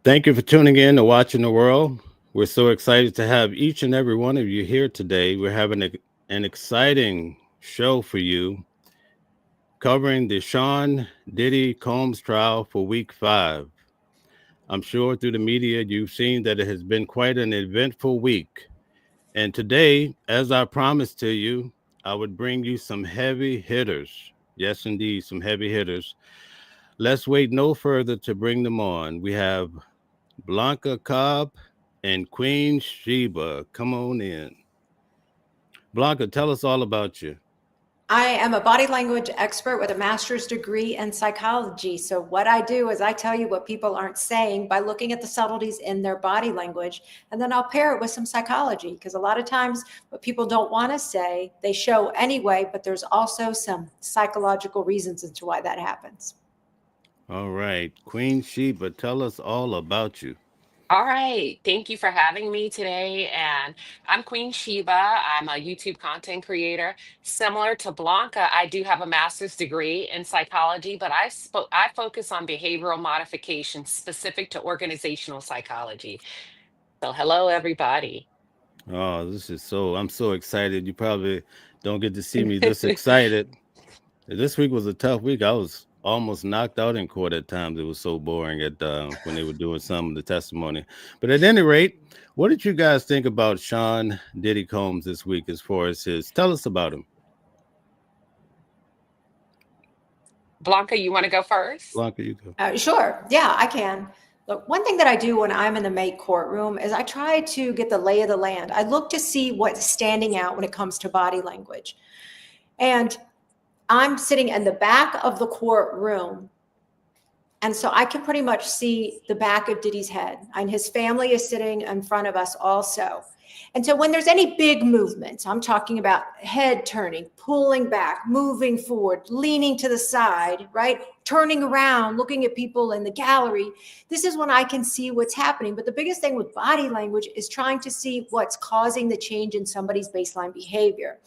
Thank you for tuning in to Watching the World. We're so excited to have each and every one of you here today. We're having an exciting show for you covering the Sean Diddy Combs trial for week 5. I'm sure through the media you've seen that it has been quite an eventful week. And today, as I promised to you, I would bring you some heavy hitters. Yes, indeed, some heavy hitters. Let's wait no further to bring them on. We have Blanca Cobb and Queen Shiba. Come on in. Blanca, tell us all about you. I am a body language expert with a master's degree in psychology. So, what I do is I tell you what people aren't saying by looking at the subtleties in their body language. And then I'll pair it with some psychology because a lot of times what people don't want to say, they show anyway, but there's also some psychological reasons as to why that happens. All right. Queen Shiba, tell us all about you. All right. Thank you for having me today. And I'm Queen Shiba. I'm a YouTube content creator. Similar to Blanca, I do have a master's degree in psychology, but I focus on behavioral modification specific to organizational psychology. So hello, everybody. Oh, I'm so excited. You probably don't get to see me this excited. This week was a tough week. I was almost knocked out in court at times. It was so boring when they were doing some of the testimony. But at any rate, what did you guys think about Sean Diddy Combs this week as far as his? Tell us about him. Blanca, you want to go first? Blanca, you go. Sure. Yeah, I can. Look, one thing that I do when I'm in the May courtroom is I try to get the lay of the land. I look to see what's standing out when it comes to body language. And I'm sitting in the back of the courtroom. And so I can pretty much see the back of Diddy's head. And his family is sitting in front of us also. And so when there's any big movements, I'm talking about head turning, pulling back, moving forward, leaning to the side, right? Turning around, looking at people in the gallery. This is when I can see what's happening. But the biggest thing with body language is trying to see what's causing the change in somebody's baseline behavior.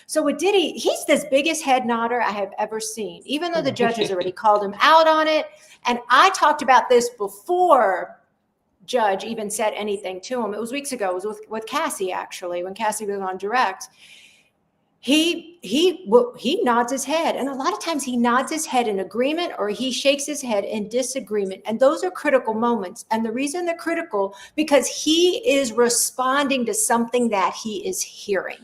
So with Diddy, he's the biggest head nodder I have ever seen, even though the judge has already called him out on it. And I talked about this before judge even said anything to him. It was weeks ago. It was with Cassie, actually, when Cassie was on direct. He nods his head. And a lot of times he nods his head in agreement or he shakes his head in disagreement. And those are critical moments. And the reason they're critical, because he is responding to something that he is hearing.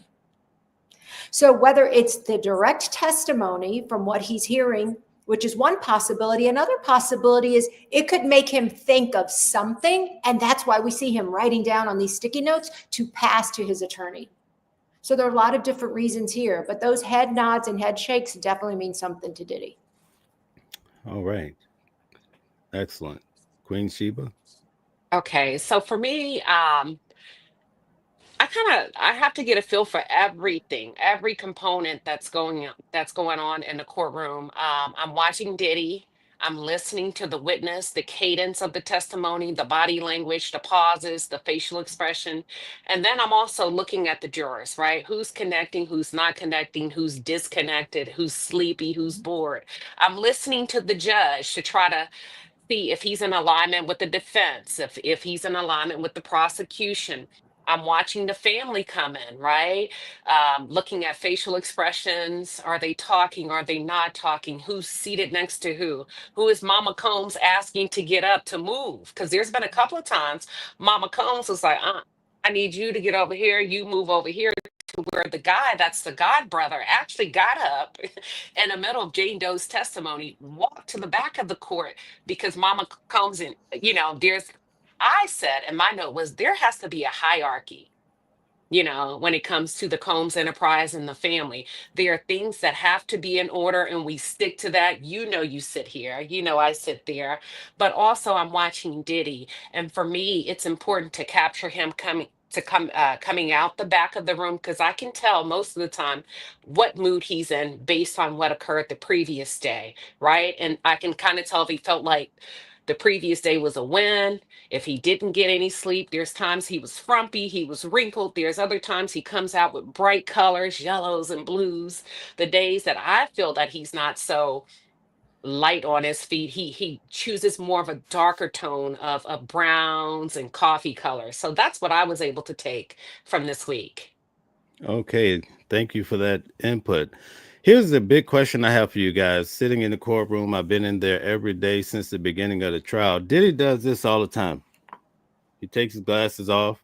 So whether it's the direct testimony from what he's hearing, which is one possibility, another possibility is it could make him think of something. And that's why we see him writing down on these sticky notes to pass to his attorney. So there are a lot of different reasons here, but those head nods and head shakes definitely mean something to Diddy. All right. Excellent. Queen Sheba? Okay. So for me, I have to get a feel for everything, every component that's going on in the courtroom. I'm watching Diddy. I'm listening to the witness, the cadence of the testimony, the body language, the pauses, the facial expression. And then I'm also looking at the jurors, right? Who's connecting, who's not connecting, who's disconnected, who's sleepy, who's bored. I'm listening to the judge to try to see if he's in alignment with the defense, if he's in alignment with the prosecution. I'm watching the family come in, right? Looking at facial expressions. Are they talking? Are they not talking? Who's seated next to who? Who is Mama Combs asking to get up to move? Because there's been a couple of times Mama Combs was like, I need you to get over here. You move over here, to where the guy that's the god brother actually got up in the middle of Jane Doe's testimony, walked to the back of the court because Mama comes in. I said, and my note was, there has to be a hierarchy. When it comes to the Combs enterprise and the family, there are things that have to be in order, and we stick to that. You sit here, I sit there. But also, I'm watching Diddy, and for me, it's important to capture him coming out the back of the room because I can tell most of the time what mood he's in based on what occurred the previous day, right? And I can kind of tell if he felt like the previous day was a win. If he didn't get any sleep, there's times he was frumpy, he was wrinkled. There's other times he comes out with bright colors, yellows and blues. The days that I feel that he's not so light on his feet. He chooses more of a darker tone of browns and coffee colors. So that's what I was able to take from this week. Okay, thank you for that input. Here's the big question I have for you guys. Sitting in the courtroom, I've been in there every day since the beginning of the trial. Diddy does this all the time. He takes his glasses off,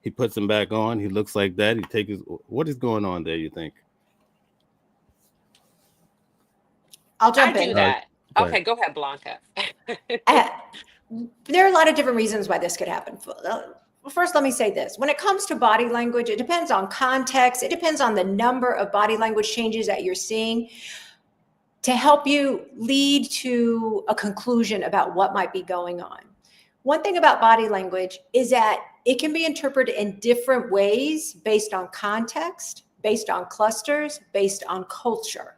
he puts them back on, he looks like that. He takes his, what is going on there, you think? I'll I jump do in. that. Go ahead. Okay, go ahead, Blanca. Uh, there are a lot of different reasons why this could happen. First, let me say this. When it comes to body language, it depends on context. It depends on the number of body language changes that you're seeing to help you lead to a conclusion about what might be going on. One thing about body language is that it can be interpreted in different ways based on context, based on clusters, based on culture.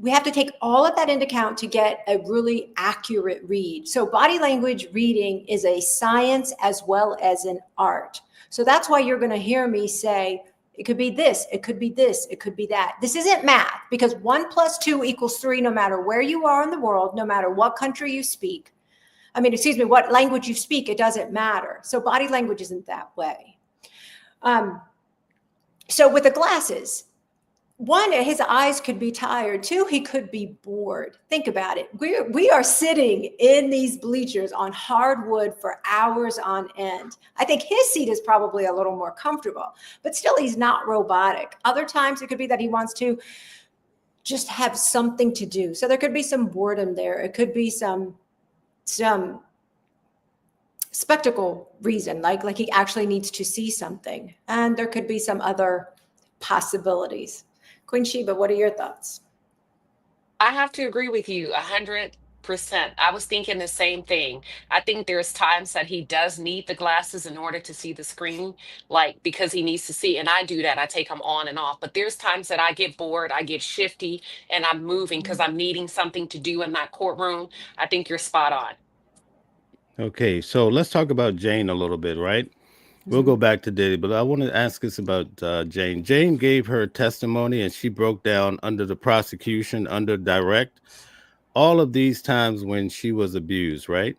We have to take all of that into account to get a really accurate read. So body language reading is a science as well as an art. So that's why you're going to hear me say, it could be this, it could be this, it could be that. This isn't math, because 1 + 2 = 3, no matter where you are in the world, no matter what country you speak. What language you speak, it doesn't matter. So body language isn't that way. So with the glasses, one, his eyes could be tired. Two, he could be bored. Think about it. We are sitting in these bleachers on hardwood for hours on end. I think his seat is probably a little more comfortable, but still he's not robotic. Other times it could be that he wants to just have something to do. So there could be some boredom there. It could be some spectacle reason, like he actually needs to see something. And there could be some other possibilities. Queen Shiba, what are your thoughts? I have to agree with you 100%. I was thinking the same thing. I think there's times that he does need the glasses in order to see the screen, like because he needs to see. And I do that. I take them on and off. But there's times that I get bored, I get shifty, and I'm moving because I'm needing something to do in that courtroom. I think you're spot on. Okay, so let's talk about Jane a little bit, right? We'll go back to Diddy, but I want to ask us about Jane. Jane gave her testimony and she broke down under the prosecution, under direct, all of these times when she was abused, right?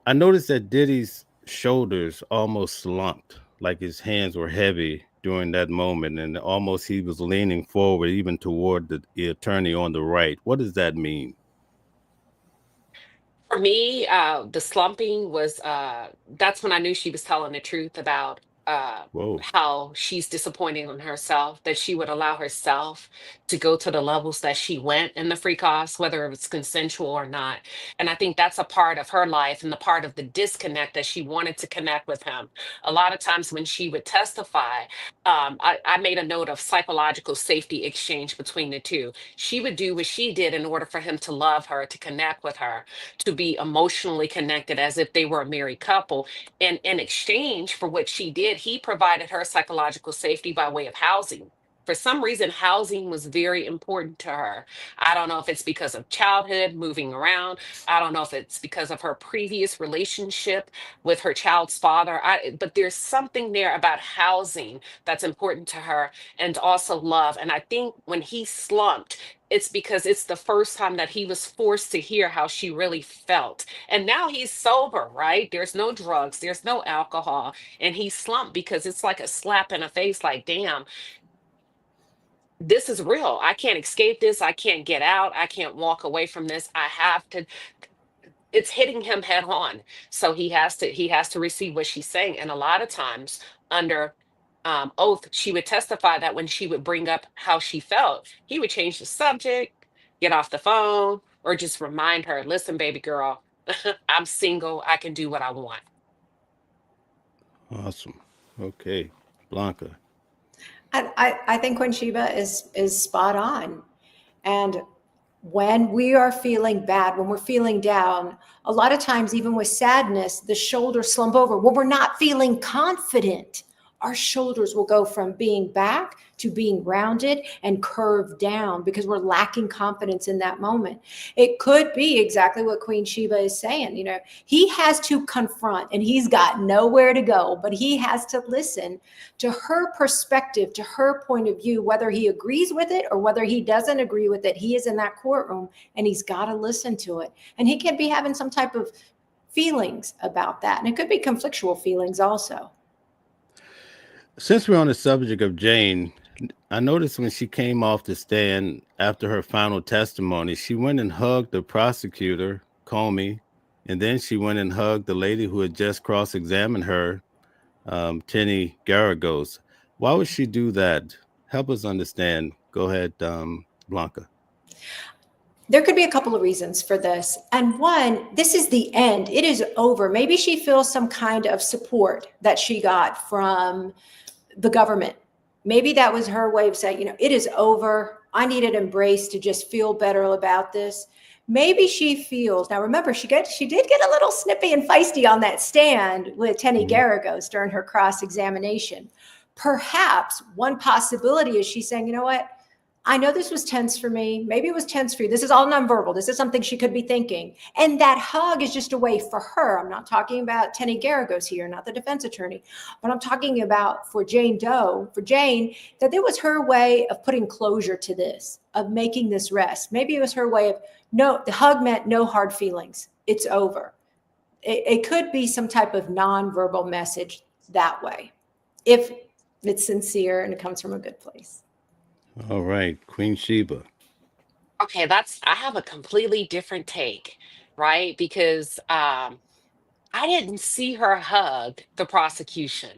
I noticed that Diddy's shoulders almost slumped, like his hands were heavy during that moment, and almost he was leaning forward, even toward the attorney on the right. What does that mean? For me, the slumping was that's when I knew she was telling the truth about Whoa. how she's disappointed in herself, that she would allow herself to go to the levels that she went in the free cost, whether it was consensual or not. And I think that's a part of her life and the part of the disconnect that she wanted to connect with him. A lot of times when she would testify, I made a note of psychological safety exchange between the two. She would do what she did in order for him to love her, to connect with her, to be emotionally connected as if they were a married couple. And in exchange for what she did, he provided her psychological safety by way of housing. For some reason, housing was very important to her. I don't know if it's because of childhood, moving around. I don't know if it's because of her previous relationship with her child's father. But there's something there about housing that's important to her, and also love. And I think when he slumped, it's because it's the first time that he was forced to hear how she really felt. And now he's sober, right? There's no drugs, there's no alcohol. And he slumped because it's like a slap in the face, like, damn, this is real. I can't escape this. I can't get out. I can't walk away from this. I have to. It's hitting him head on. So he has to receive what she's saying. And a lot of times under oath, she would testify that when she would bring up how she felt, he would change the subject, get off the phone, or just remind her, listen, baby girl, I'm single. I can do what I want. Awesome. Okay. Blanca. I think Queen Shiba is spot on. And when we are feeling bad, when we're feeling down, a lot of times, even with sadness, the shoulders slump over. When we're not feeling confident, our shoulders will go from being back to being rounded and curved down because we're lacking confidence in that moment. It could be exactly what Queen Shiba is saying. You know, he has to confront, and he's got nowhere to go, but he has to listen to her perspective, to her point of view, whether he agrees with it or whether he doesn't agree with it. He is in that courtroom and he's got to listen to it. And he can be having some type of feelings about that. And it could be conflictual feelings also. Since we're on the subject of Jane, I noticed when she came off the stand after her final testimony, she went and hugged the prosecutor, Comey, and then she went and hugged the lady who had just cross-examined her, Tenny Garagos. Why would she do that? Help us understand. Go ahead, Bianca. There could be a couple of reasons for this. And one, this is the end. It is over. Maybe she feels some kind of support that she got from the government. Maybe that was her way of saying, you know, it is over. I need an embrace to just feel better about this. Maybe she feels, now remember, she did get a little snippy and feisty on that stand with Tenny Garagos during her cross-examination. Perhaps one possibility is she's saying, you know what? I know this was tense for me. Maybe it was tense for you. This is all nonverbal. This is something she could be thinking. And that hug is just a way for her. I'm not talking about Tenny Garagos here, not the defense attorney, but I'm talking about for Jane Doe, for Jane, that it was her way of putting closure to this, of making this rest. Maybe it was her way of, no, the hug meant no hard feelings. It's over. It could be some type of nonverbal message that way, if it's sincere and it comes from a good place. All right, Queen Shiba. Okay, I have a completely different take, right? Because I didn't see her hug the prosecution.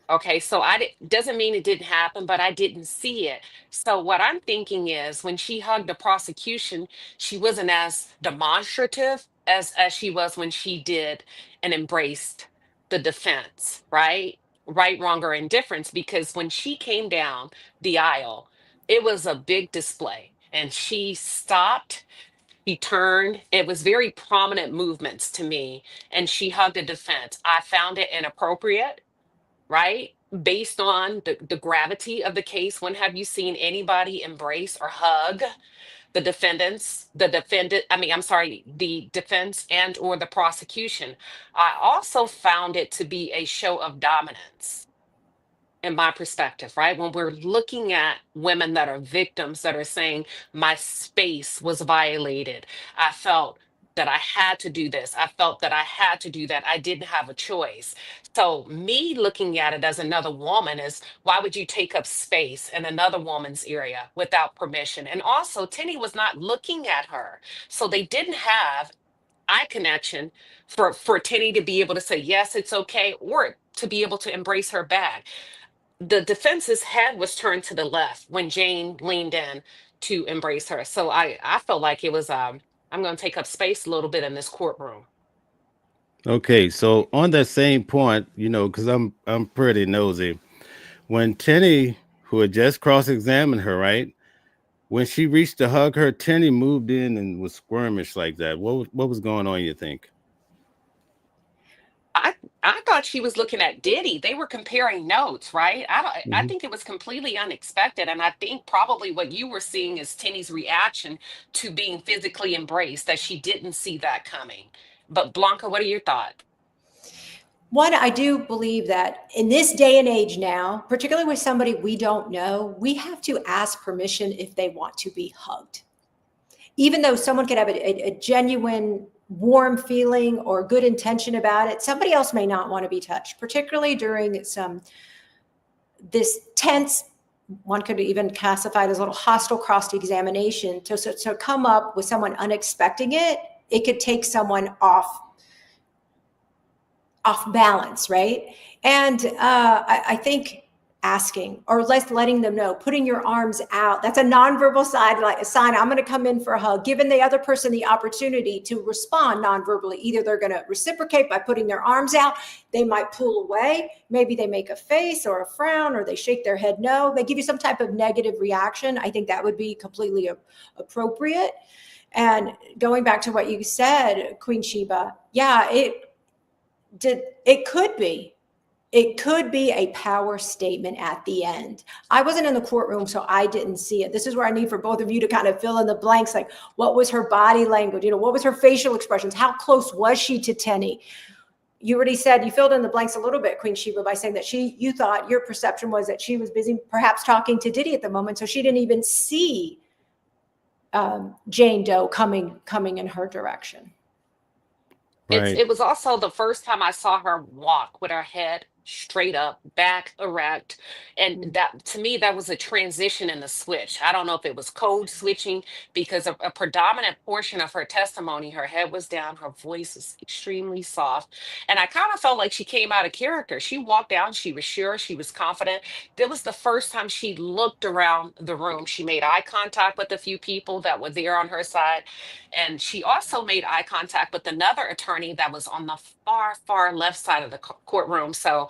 Okay, so doesn't mean it didn't happen, but I didn't see it. So what I'm thinking is when she hugged the prosecution, she wasn't as demonstrative as she was when she did and embraced the defense, right? Right, wrong, or indifference, because when she came down the aisle, it was a big display. And she stopped, she turned. It was very prominent movements to me. And she hugged the defense. I found it inappropriate, right? Based on the gravity of the case, when have you seen anybody embrace or hug the the defense and or the prosecution? I also found it to be a show of dominance in my perspective, right? When we're looking at women that are victims that are saying, my space was violated. I felt that I had to do this. I felt that I had to do that. I didn't have a choice. So, me looking at it as another woman is, why would you take up space in another woman's area without permission? And also, Tenny was not looking at her. So, they didn't have eye connection for Tenny to be able to say, yes, it's okay, or to be able to embrace her back. The defense's head was turned to the left when Jane leaned in to embrace her. So I felt like it was I'm going to take up space a little bit in this courtroom. Okay, so on that same point, because I'm pretty nosy. When Tenny, who had just cross-examined her, right? When she reached to hug her, Tenny moved in and was squirmish like that. What was going on, you think? I I thought she was looking at Diddy. They were comparing notes, right? I Hmm. think it was completely unexpected, and I think probably what you were seeing is Tenny's reaction to being physically embraced, that she didn't see that coming. But Blanca, what are your thoughts? One, I do believe that in this day and age now, particularly with somebody we don't know, we have to ask permission if they want to be hugged. Even though someone could have a genuine warm feeling or good intention about it, somebody else may not want to be touched, particularly during this tense, one could even classify it as a little hostile cross-examination. So come up with someone unexpecting it could take someone off balance, right? And I think asking or letting them know, putting your arms out, that's a nonverbal side, like a sign, I'm going to come in for a hug, giving the other person the opportunity to respond nonverbally. Either they're going to reciprocate by putting their arms out, they might pull away, maybe they make a face or a frown, or they shake their head no, they give you some type of negative reaction. I think that would be completely appropriate. And going back to what you said, Queen Shiba, yeah, it could be it could be a power statement at the end. I wasn't in the courtroom, so I didn't see it. This is where I need for both of you to kind of fill in the blanks. Like, what was her body language? What was her facial expressions? How close was she to Tenny? You already said, you filled in the blanks a little bit, Queen Shiba, by saying that you thought your perception was that she was busy perhaps talking to Diddy at the moment, so she didn't even see Jane Doe coming in her direction. Right. It was also the first time I saw her walk with her head straight up, back erect. And that, to me, that was a transition in the switch. I don't know if it was code switching, because a predominant portion of her testimony, her head was down, her voice was extremely soft. And I kind of felt like she came out of character. She walked down, she was sure, she was confident. That was the first time she looked around the room. She made eye contact with a few people that were there on her side. And she also made eye contact with another attorney that was on the far, far left side of the courtroom. So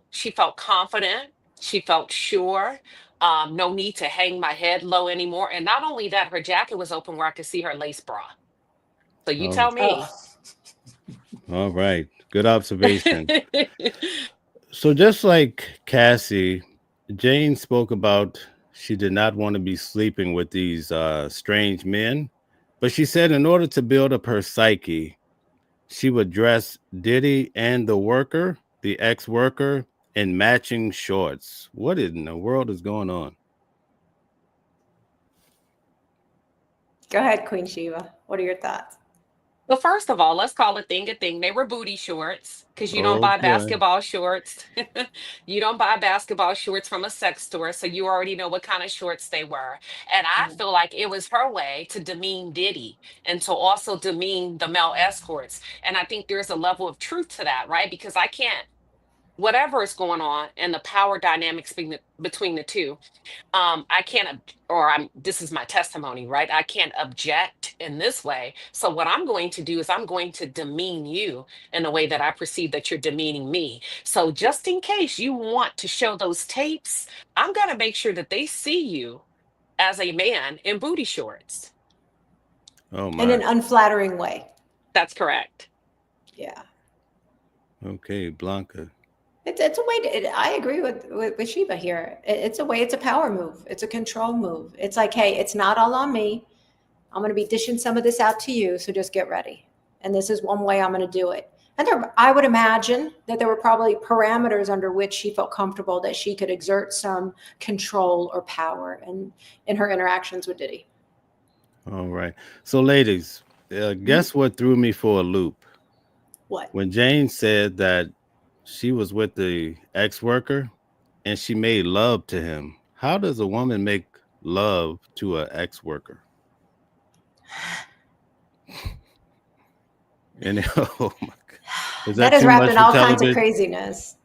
she felt confident. She felt sure. No need to hang my head low anymore. And not only that, her jacket was open where I could see her lace bra. So you tell me. All right. Good observation. So just like Cassie, Jane spoke about she did not want to be sleeping with these strange men, but she said in order to build up her psyche, she would dress Diddy and the ex-worker, in matching shorts. What in the world is going on? Go ahead, Queen Shiba. What are your thoughts? Well, first of all, let's call a thing a thing. They were booty shorts, because you don't Oh buy boy. basketball shorts. You don't buy basketball shorts from a sex store. So you already know what kind of shorts they were. And I feel like it was her way to demean Diddy and to also demean the male escorts. And I think there's a level of truth to that, right? Because I can't, whatever is going on and the power dynamics between the two, I can't this is my testimony, right? I can't object in this way. So what I'm going to do is I'm going to demean you in a way that I perceive that you're demeaning me. So just in case you want to show those tapes, I'm going to make sure that they see you as a man in booty shorts. Oh my. In an unflattering way. That's correct. Yeah. Okay, Bianca. It's a way to, I agree with Shiba here. It's a way, it's a power move. It's a control move. It's like, hey, it's not all on me. I'm going to be dishing some of this out to you. So just get ready. And this is one way I'm going to do it. And I would imagine that there were probably parameters under which she felt comfortable that she could exert some control or power in her interactions with Diddy. All right. So ladies, guess what threw me for a loop? What? When Jane said that she was with the ex-worker and she made love to him. How does a woman make love to an ex-worker? And oh my God. That is wrapped in all kinds of craziness.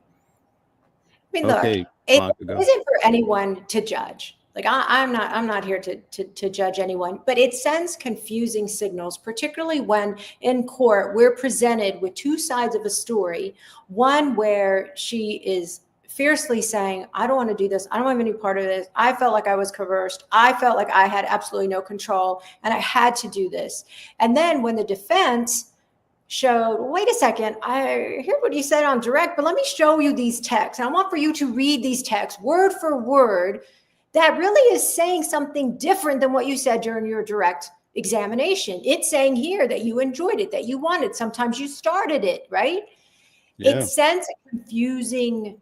I mean, look, Okay, it Bianca, go. isn't for anyone to judge. Like I'm not here to judge anyone, but it sends confusing signals, particularly when in court we're presented with two sides of a story. One where she is fiercely saying, I don't want to do this. I don't have any part of this. I felt like I was coerced. I felt like I had absolutely no control and I had to do this. And then when the defense showed, wait a second, I heard what you said on direct, but let me show you these texts. And I want for you to read these texts word for word. That really is saying something different than what you said during your direct examination. It's saying here that you enjoyed it, that you wanted. Sometimes you started it, right? Yeah. It sends a confusing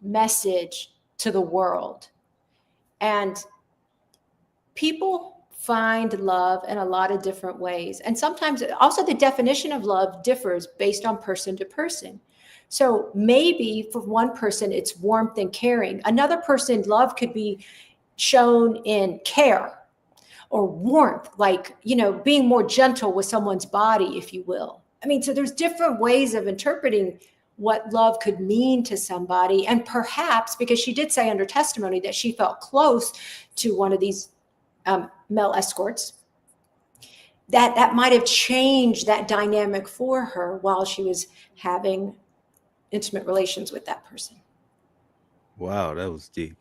message to the world. And people find love in a lot of different ways. And sometimes also the definition of love differs based on person to person. So maybe for one person, it's warmth and caring. Another person, love could be shown in care or warmth, like, being more gentle with someone's body, if you will. I mean, so there's different ways of interpreting what love could mean to somebody. And perhaps because she did say under testimony that she felt close to one of these male escorts, that might have changed that dynamic for her while she was having intimate relations with that person. Wow, that was deep.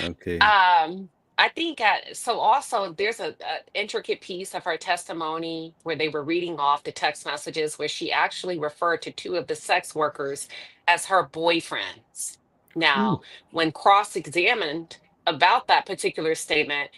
Okay. I I think so. Also, there's a intricate piece of her testimony where they were reading off the text messages where she actually referred to two of the sex workers as her boyfriends. Ooh. Now, when cross-examined about that particular statement,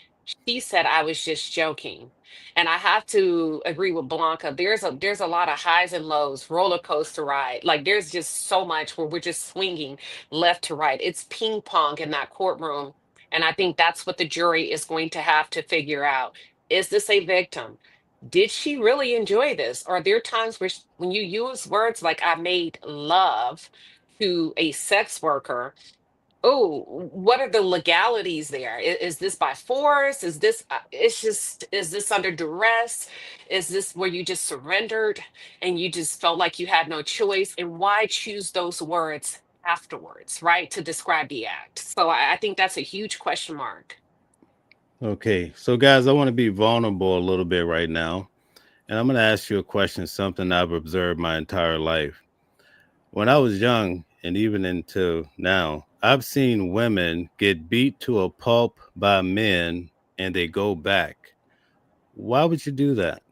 she said, "I was just joking." And I have to agree with Blanca. There's a lot of highs and lows, roller coaster ride. Like there's just so much where we're just swinging left to right. It's ping pong in that courtroom, and I think that's what the jury is going to have to figure out. Is this a victim? Did she really enjoy this? Are there times where when you use words like "I made love" to a sex worker, oh, what are the legalities there? Is this by force? Is this, is this under duress? Is this where you just surrendered and you just felt like you had no choice? And why choose those words afterwards, right? To describe the act. So I think that's a huge question mark. Okay, so guys, I want to be vulnerable a little bit right now, and I'm going to ask you a question, something I've observed my entire life. When I was young, and even until now, I've seen women get beat to a pulp by men and they go back. Why would you do that?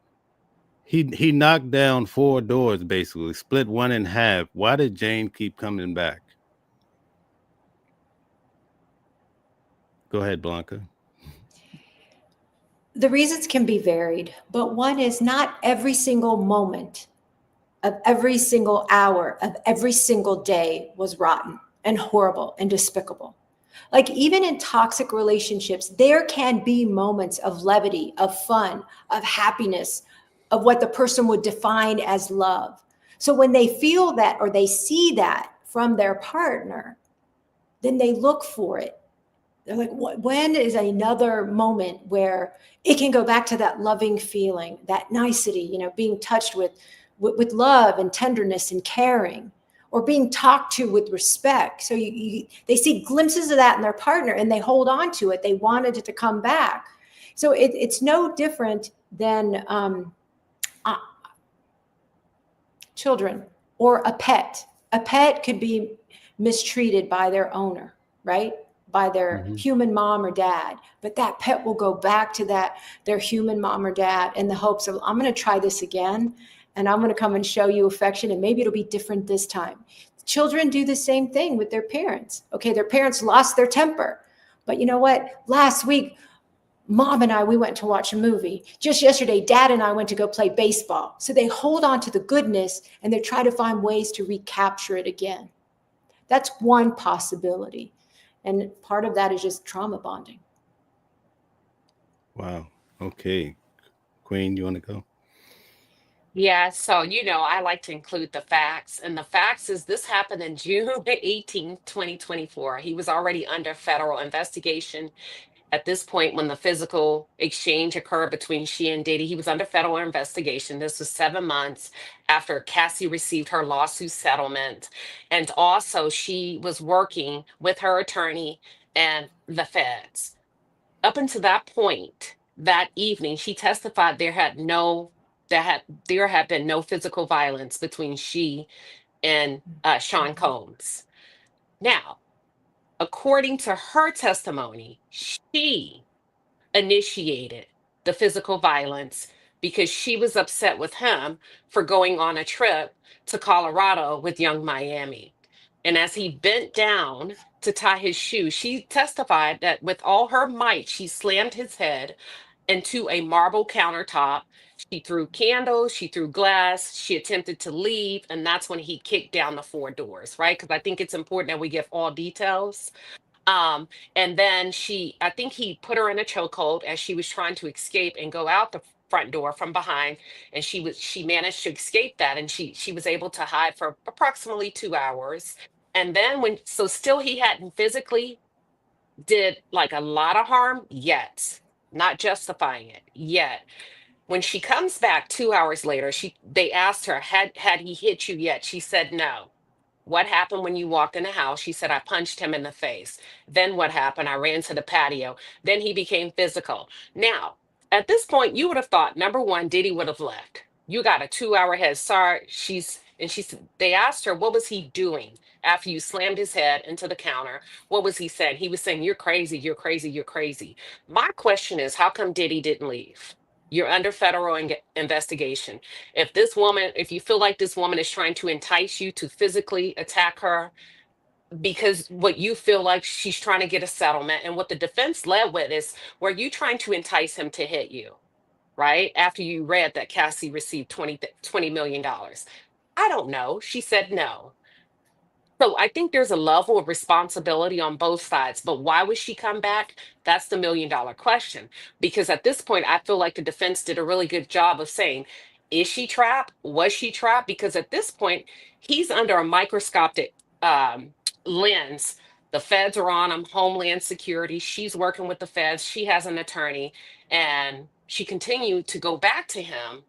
He knocked down four doors basically, split one in half. Why did Jane keep coming back? Go ahead, Blanca. The reasons can be varied, but one is not every single moment of every single hour of every single day was rotten and horrible and despicable. Like even in toxic relationships, there can be moments of levity, of fun, of happiness, of what the person would define as love. So when they feel that or they see that from their partner, then they look for it. They're like, when is another moment where it can go back to that loving feeling, that nicety, being touched with love and tenderness and caring, or being talked to with respect. So they see glimpses of that in their partner and they hold on to it. They wanted it to come back. So it's no different than uh, children or a pet. A pet could be mistreated by their owner, right? By their Hmm. human mom or dad, but that pet will go back to their human mom or dad in the hopes of, I'm going to try this again and I'm going to come and show you affection and maybe it'll be different this time. Children do the same thing with their parents. Okay, their parents lost their temper, but you know what? Last week, mom and we went to watch a movie. Just yesterday, dad and I went to go play baseball. So they hold on to the goodness and they try to find ways to recapture it again. That's one possibility. And part of that is just trauma bonding. Wow. Okay. Queen, you want to go? Yeah, so I like to include the facts. And the facts is this happened in June 18th, 2024. He was already under federal investigation at this point when the physical exchange occurred between she and Diddy. He was under federal investigation. This was 7 months after Cassie received her lawsuit settlement. And also, she was working with her attorney and the feds. Up until that point, that evening, she testified there had been no physical violence between she and Sean Combs. Now, according to her testimony, she initiated the physical violence because she was upset with him for going on a trip to Colorado with Young Miami. And as he bent down to tie his shoe, she testified that with all her might, she slammed his head into a marble countertop. She threw candles, she threw glass, she attempted to leave, and that's when he kicked down the four doors, right? Because I think it's important that we give all details. Um, and then I think he put her in a chokehold as she was trying to escape and go out the front door from behind. And she managed to escape that, and she was able to hide for approximately 2 hours. And then so still he hadn't physically did like a lot of harm yet, not justifying it yet. When she comes back 2 hours later, they asked her, had he hit you yet? She said no. What happened when you walked in the house? She said, I punched him in the face. Then what happened? I ran to the patio. Then he became physical. Now, at this point, you would have thought, number one, Diddy would have left. You got a 2 hour head start. They asked her, what was he doing? after you slammed his head into the counter, what was he saying? He was saying, "You're crazy, you're crazy, you're crazy." My question is, how come Diddy didn't leave? You're under federal investigation. If you feel like this woman is trying to entice you to physically attack her, because what you feel like she's trying to get a settlement, and what the defense led with is, were you trying to entice him to hit you, right? After you read that Cassie received $20 million. I don't know. She said no. So I think there's a level of responsibility on both sides. But why would she come back? That's the $1 million question. Because at this point, I feel like the defense did a really good job of saying, is she trapped? Was she trapped? Because at this point, he's under a microscopic um, lens. The feds are on him, Homeland Security. She's working with the feds. She has an attorney. And she continued to go back to him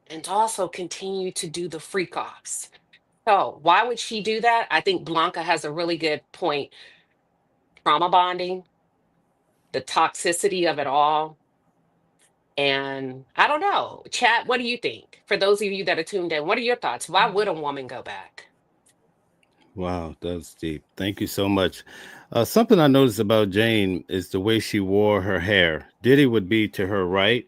and to also continue to do the freak offs. So why would she do that? I think Blanca has a really good point. Trauma bonding, the toxicity of it all. And I don't know. Chat, what do you think? For those of you that are tuned in, what are your thoughts? Why would a woman go back? Wow, that's deep. Thank you so much. Something I noticed about Jane is the way she wore her hair. Diddy would be to her right,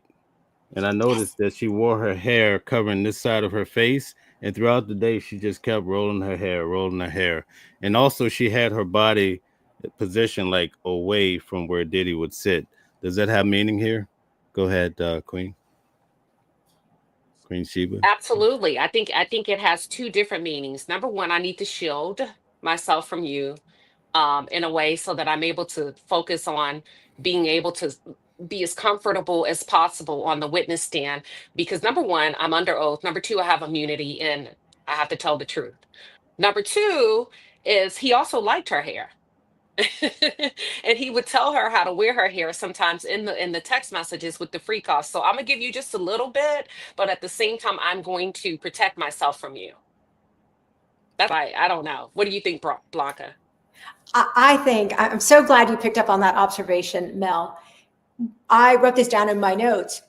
and I noticed that she wore her hair covering this side of her face. And throughout the day, she just kept rolling her hair, rolling her hair. And also, she had her body positioned like away from where Diddy would sit. Does that have meaning here? Go ahead, Queen Shiba. Absolutely. I think it has two different meanings. Number one, I need to shield myself from you in a way so that I'm able to focus on being able to be as comfortable as possible on the witness stand. Because number one, I'm under oath. Number two, I have immunity and I have to tell the truth. Number two is he also liked her hair. And he would tell her how to wear her hair sometimes in the text messages with the free cost. So I'm gonna give you just a little bit, but at the same time, I'm going to protect myself from you. That's why I don't know. What do you think, Blanca? I think I'm so glad you picked up on that observation, Mel. I wrote this down in my notes.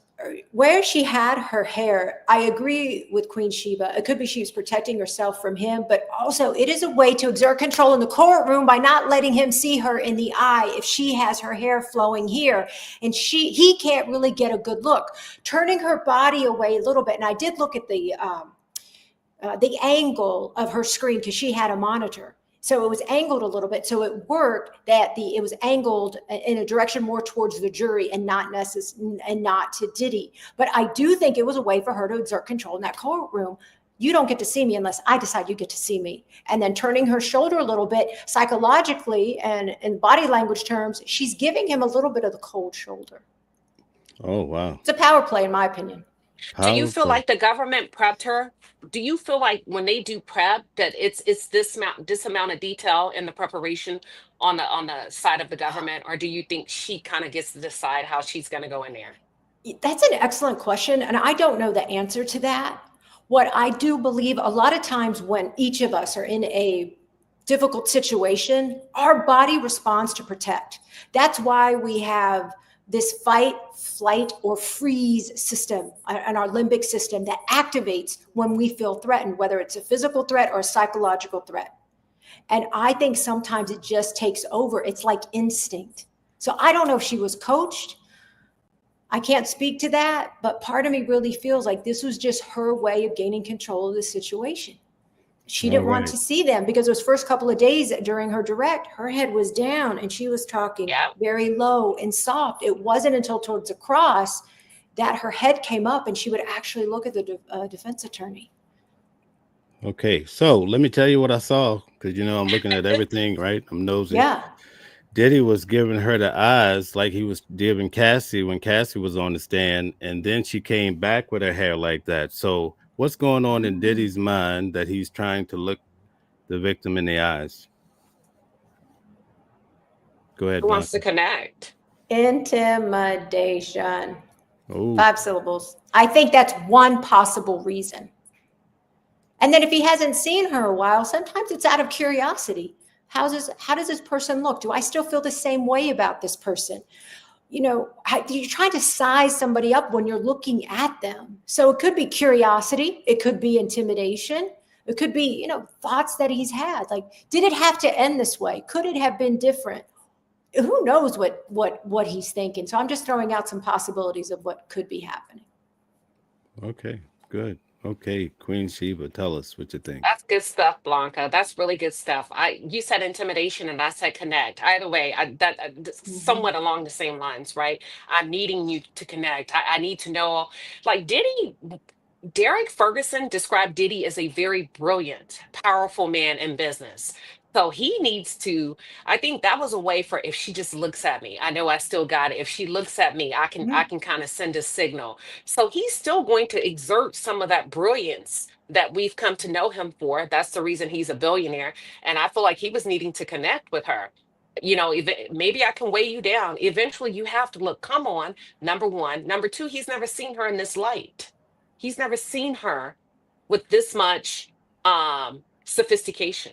Where she had her hair, I agree with Queen Shiba. It could be she was protecting herself from him, but also it is a way to exert control in the courtroom by not letting him see her in the eye if she has her hair flowing here and he can't really get a good look. Turning her body away a little bit, and I did look at the angle of her screen because she had a monitor. So it was angled a little bit. So it worked that it was angled in a direction more towards the jury and not to Diddy. But I do think it was a way for her to exert control in that courtroom. You don't get to see me unless I decide you get to see me. And then turning her shoulder a little bit psychologically and in body language terms, she's giving him a little bit of the cold shoulder. Oh, wow. It's a power play, in my opinion. Do you feel like the government prepped her? Do you feel like when they do prep that it's this amount of detail in the preparation on the side of the government, or do you think she kind of gets to decide how she's going to go in there? That's an excellent question, and I don't know the answer to that. What I do believe, a lot of times when each of us are in a difficult situation, our body responds to protect. That's why we have this fight, flight, or freeze system and our limbic system that activates when we feel threatened, whether it's a physical threat or a psychological threat. And I think sometimes it just takes over. It's like instinct. So I don't know if she was coached. I can't speak to that, but part of me really feels like this was just her way of gaining control of the situation. She didn't want to see them because those first couple of days during her direct, her head was down and she was talking very low and soft. It wasn't until towards the cross that her head came up and she would actually look at the defense attorney. Okay, so let me tell you what I saw, because I'm looking at everything, right? I'm nosy. Yeah. Diddy was giving her the eyes like he was giving Cassie when Cassie was on the stand, and then she came back with her hair like that. So what's going on in Diddy's mind that he's trying to look the victim in the eyes? Go ahead. Who wants to connect? Intimidation. Ooh. 5 syllables. I think that's one possible reason. And then if he hasn't seen her a while, sometimes it's out of curiosity. How does this person look? Do I still feel the same way about this person? You're trying to size somebody up when you're looking at them. So it could be curiosity. It could be intimidation. It could be, you know, thoughts that he's had. Like, did it have to end this way? Could it have been different? Who knows what he's thinking? So I'm just throwing out some possibilities of what could be happening. Okay, good. Okay, Queen Shiba, tell us what you think. That's good stuff, Blanca. That's really good stuff. You said intimidation and I said connect. Either way, somewhat along the same lines, right? I'm needing you to connect. I need to know, like Derek Ferguson described Diddy as a very brilliant, powerful man in business. So he needs to, I think that was a way for, if she just looks at me, I know I still got it. If she looks at me, I can kind of send a signal. So he's still going to exert some of that brilliance that we've come to know him for. That's the reason he's a billionaire. And I feel like he was needing to connect with her. You know, maybe I can weigh you down. Eventually you have to look, come on, number one. Number two, he's never seen her in this light. He's never seen her with this much sophistication,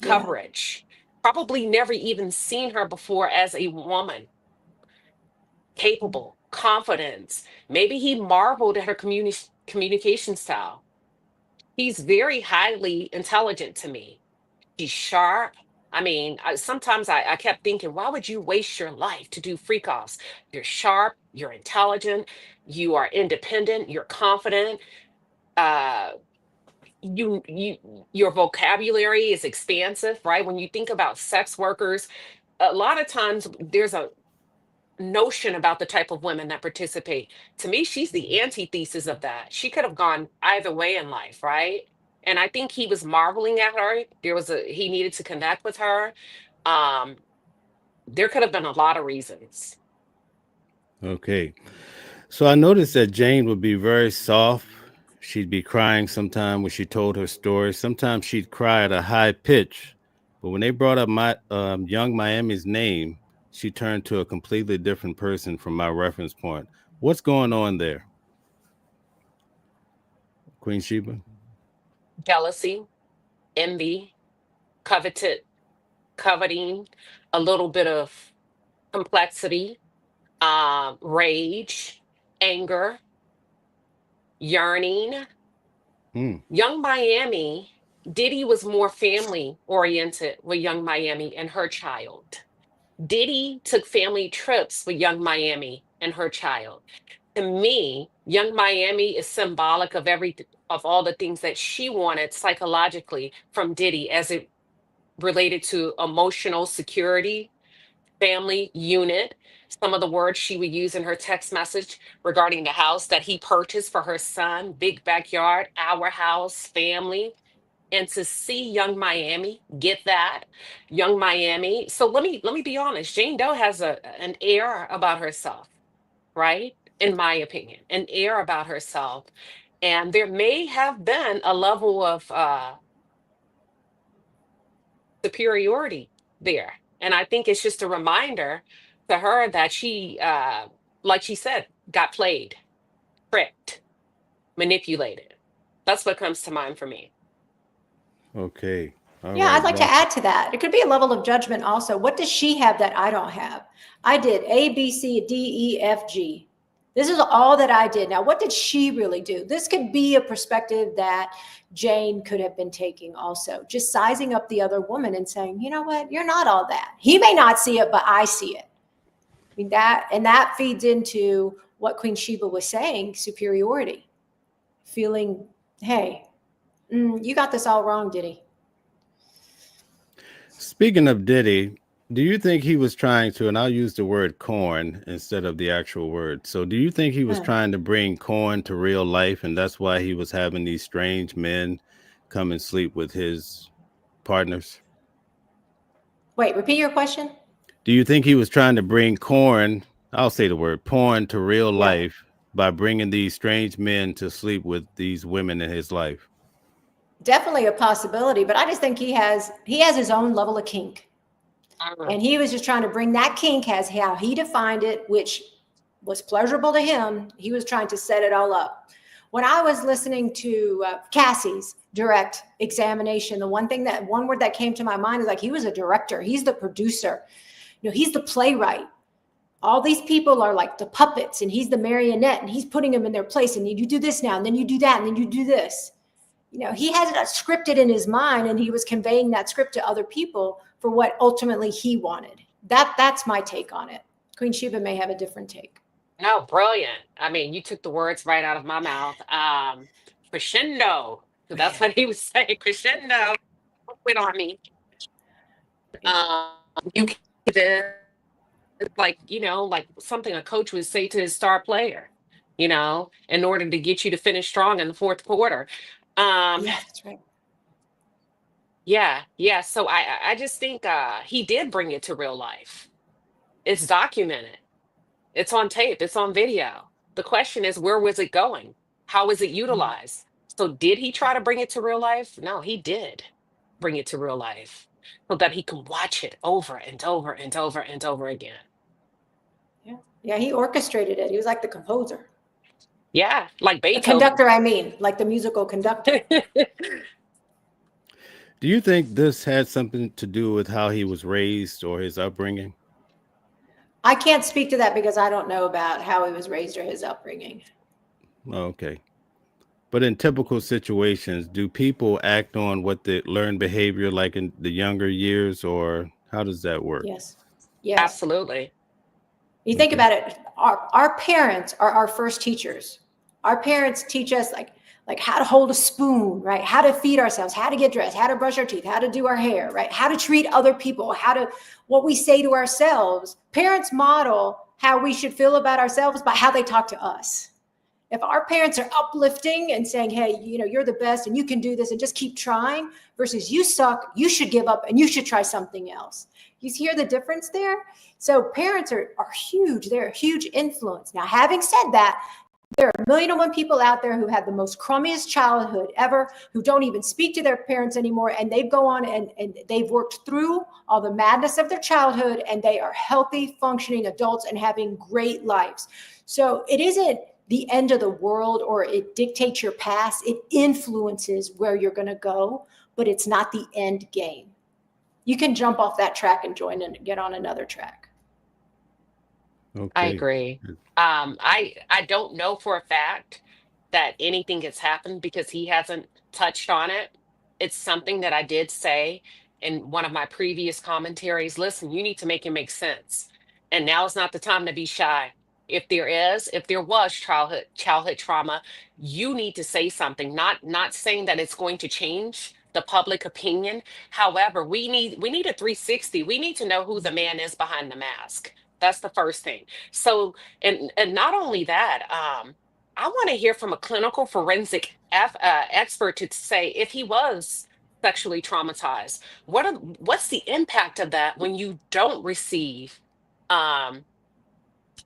coverage. Probably never even seen her before as a woman, capable, confident. Maybe he marveled at her communication style. He's very highly intelligent to me. She's sharp. I mean, sometimes I kept thinking, why would you waste your life to do freak offs? You're sharp, you're intelligent, you are independent, you're confident. Your vocabulary is expansive, right? When you think about sex workers, a lot of times there's a notion about the type of women that participate. To me, she's the antithesis of that. She could have gone either way in life, right? And I think he was marveling at her. He needed to connect with her. There could have been a lot of reasons. Okay. So I noticed that Jane would be very soft. She'd be crying sometime when she told her story. Sometimes she'd cry at a high pitch. But when they brought up my Young Miami's name, she turned to a completely different person from my reference point. What's going on there? Queen Shiba? Jealousy, envy, coveting, a little bit of complexity, rage, anger, yearning. Young Miami, Diddy was more family oriented with Young Miami and her child. Diddy took family trips with Young Miami and her child. To me, Young Miami is symbolic of all the things that she wanted psychologically from Diddy as it related to emotional security, family unit. Some of the words she would use in her text message regarding the house that he purchased for her son, big backyard, our house, family. And to see Young Miami get that, Young Miami. So let me be honest. Jane Doe has an air about herself, right? In my opinion, an air about herself. And there may have been a level of superiority there. And I think it's just a reminder to her that she, like she said, got played, tricked, manipulated. That's what comes to mind for me. Okay. All right, I'd like to add to that. It could be a level of judgment also. What does she have that I don't have? I did A, B, C, D, E, F, G. This is all that I did. Now, what did she really do? This could be a perspective that Jane could have been taking also, just sizing up the other woman and saying, you know what, you're not all that. He may not see it, but I see it. I mean, that feeds into what Queen Shiba was saying, superiority, feeling, hey, you got this all wrong, Diddy. Speaking of Diddy, do you think he was trying to, and I'll use the word corn instead of the actual word. So do you think he was trying to bring corn to real life, and that's why he was having these strange men come and sleep with his partners? Wait, repeat your question. Do you think he was trying to bring corn, I'll say the word porn, to real life by bringing these strange men to sleep with these women in his life? Definitely a possibility, but I just think he has his own level of kink. And he was just trying to bring that kink as how he defined it, which was pleasurable to him. He was trying to set it all up. When I was listening to Cassie's direct examination, the one word that came to my mind is like, he was a director. He's the producer. He's the playwright. All these people are like the puppets, and he's the marionette, and he's putting them in their place. And you do this now, and then you do that, and then you do this. he had it scripted in his mind, and he was conveying that script to other people for what ultimately he wanted. That's my take on it. Queen Shiba may have a different take. No, brilliant. I mean, you took the words right out of my mouth. Crescendo. So that's what he was saying. Crescendo. Quit on me. You can do this, like, like something a coach would say to his star player, in order to get you to finish strong in the fourth quarter. Yeah, that's right. Yeah. So I just think he did bring it to real life. It's documented. It's on tape. It's on video. The question is, where was it going? How was it utilized? So did he try to bring it to real life? No, he did bring it to real life so that he can watch it over and over and over and over again. Yeah, he orchestrated it. He was like the composer. Yeah, like Beethoven. The conductor, I mean, like the musical conductor. Do you think this had something to do with how he was raised or his upbringing? I can't speak to that because I don't know about how he was raised or his upbringing. Okay. But in typical situations, do people act on what they learned behavior like in the younger years, or how does that work? Yes. Absolutely. You think about it, our parents are our first teachers. Our parents teach us like how to hold a spoon, right? How to feed ourselves, how to get dressed, how to brush our teeth, how to do our hair, right? How to treat other people, what we say to ourselves. Parents model how we should feel about ourselves by how they talk to us. If our parents are uplifting and saying, hey, you're the best and you can do this and just keep trying, versus you suck, you should give up and you should try something else. You hear the difference there? So parents are huge. They're a huge influence. Now, having said that, there are 1,000,001 people out there who had the most crummiest childhood ever, who don't even speak to their parents anymore. And they go on and they've worked through all the madness of their childhood, and they are healthy, functioning adults and having great lives. So it isn't the end of the world or it dictates your past. It influences where you're going to go, but it's not the end game. You can jump off that track and join and get on another track. Okay. I agree. I don't know for a fact that anything has happened because he hasn't touched on it. It's something that I did say in one of my previous commentaries. Listen, you need to make it make sense. And now is not the time to be shy. If there was childhood trauma, you need to say something, not saying that it's going to change the public opinion. However, we need a 360. We need to know who the man is behind the mask. That's the first thing. So, and not only that, I want to hear from a clinical forensic expert to say if he was sexually traumatized, what's the impact of that when you don't receive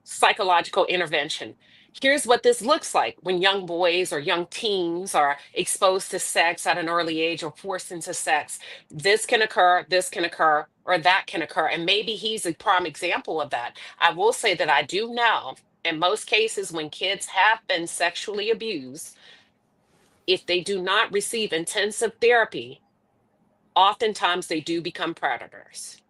psychological intervention? Here's what this looks like when young boys or young teens are exposed to sex at an early age or forced into sex. This can occur, or that can occur. And maybe he's a prime example of that. I will say that I do know in most cases when kids have been sexually abused, if they do not receive intensive therapy, oftentimes they do become predators.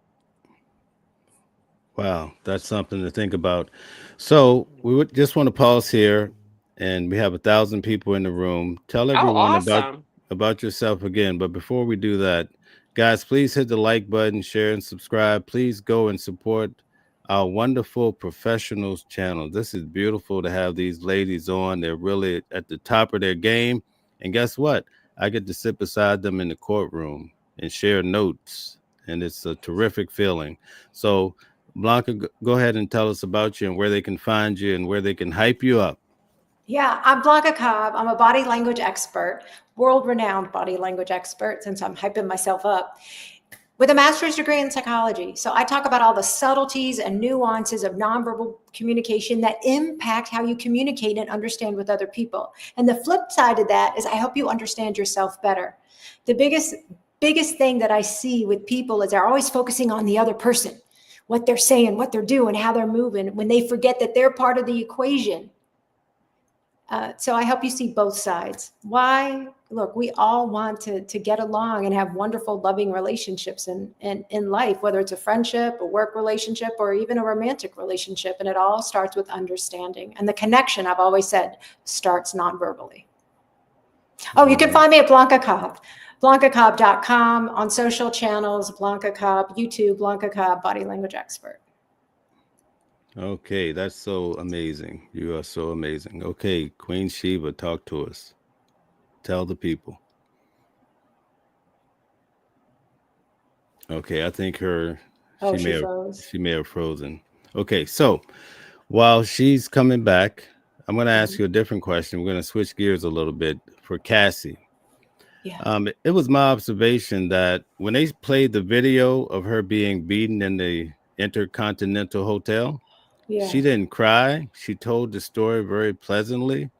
Wow, that's something to think about. So we would just want to pause here, and we have 1,000 people in the room. Tell Oh, everyone awesome. about yourself again. But before we do that, guys, please hit the like button, share, and subscribe. Please go and support our wonderful professionals channel. This is beautiful to have these ladies on. They're really at the top of their game. And guess what? I get to sit beside them in the courtroom and share notes. And it's a terrific feeling. So Bianca, go ahead and tell us about you and where they can find you and where they can hype you up. Yeah, I'm Bianca Cobb. I'm a body language expert, world-renowned body language expert, since I'm hyping myself up, with a master's degree in psychology. So I talk about all the subtleties and nuances of nonverbal communication that impact how you communicate and understand with other people. And the flip side of that is I help you understand yourself better. The biggest thing that I see with people is they're always focusing on the other person, what they're saying, what they're doing, how they're moving, when they forget that they're part of the equation. So I help you see both sides. Why? Look, we all want to get along and have wonderful, loving relationships in life, whether it's a friendship, a work relationship, or even a romantic relationship. And it all starts with understanding. And the connection, I've always said, starts non-verbally. Oh, you can find me at Blanca Cobb, BlancaCobb.com, on social channels, Blanca Cobb, YouTube, Blanca Cobb, body language expert. Okay, that's so amazing. You are so amazing. Okay, Queen Shiba, talk to us. Tell the people. Okay, I think Oh, she froze. she may have frozen. Okay, so while she's coming back, I'm going to ask you a different question. We're going to switch gears a little bit for Cassie. Yeah. It was my observation that when they played the video of her being beaten in the Intercontinental Hotel, Yeah. she didn't cry. She told the story very pleasantly.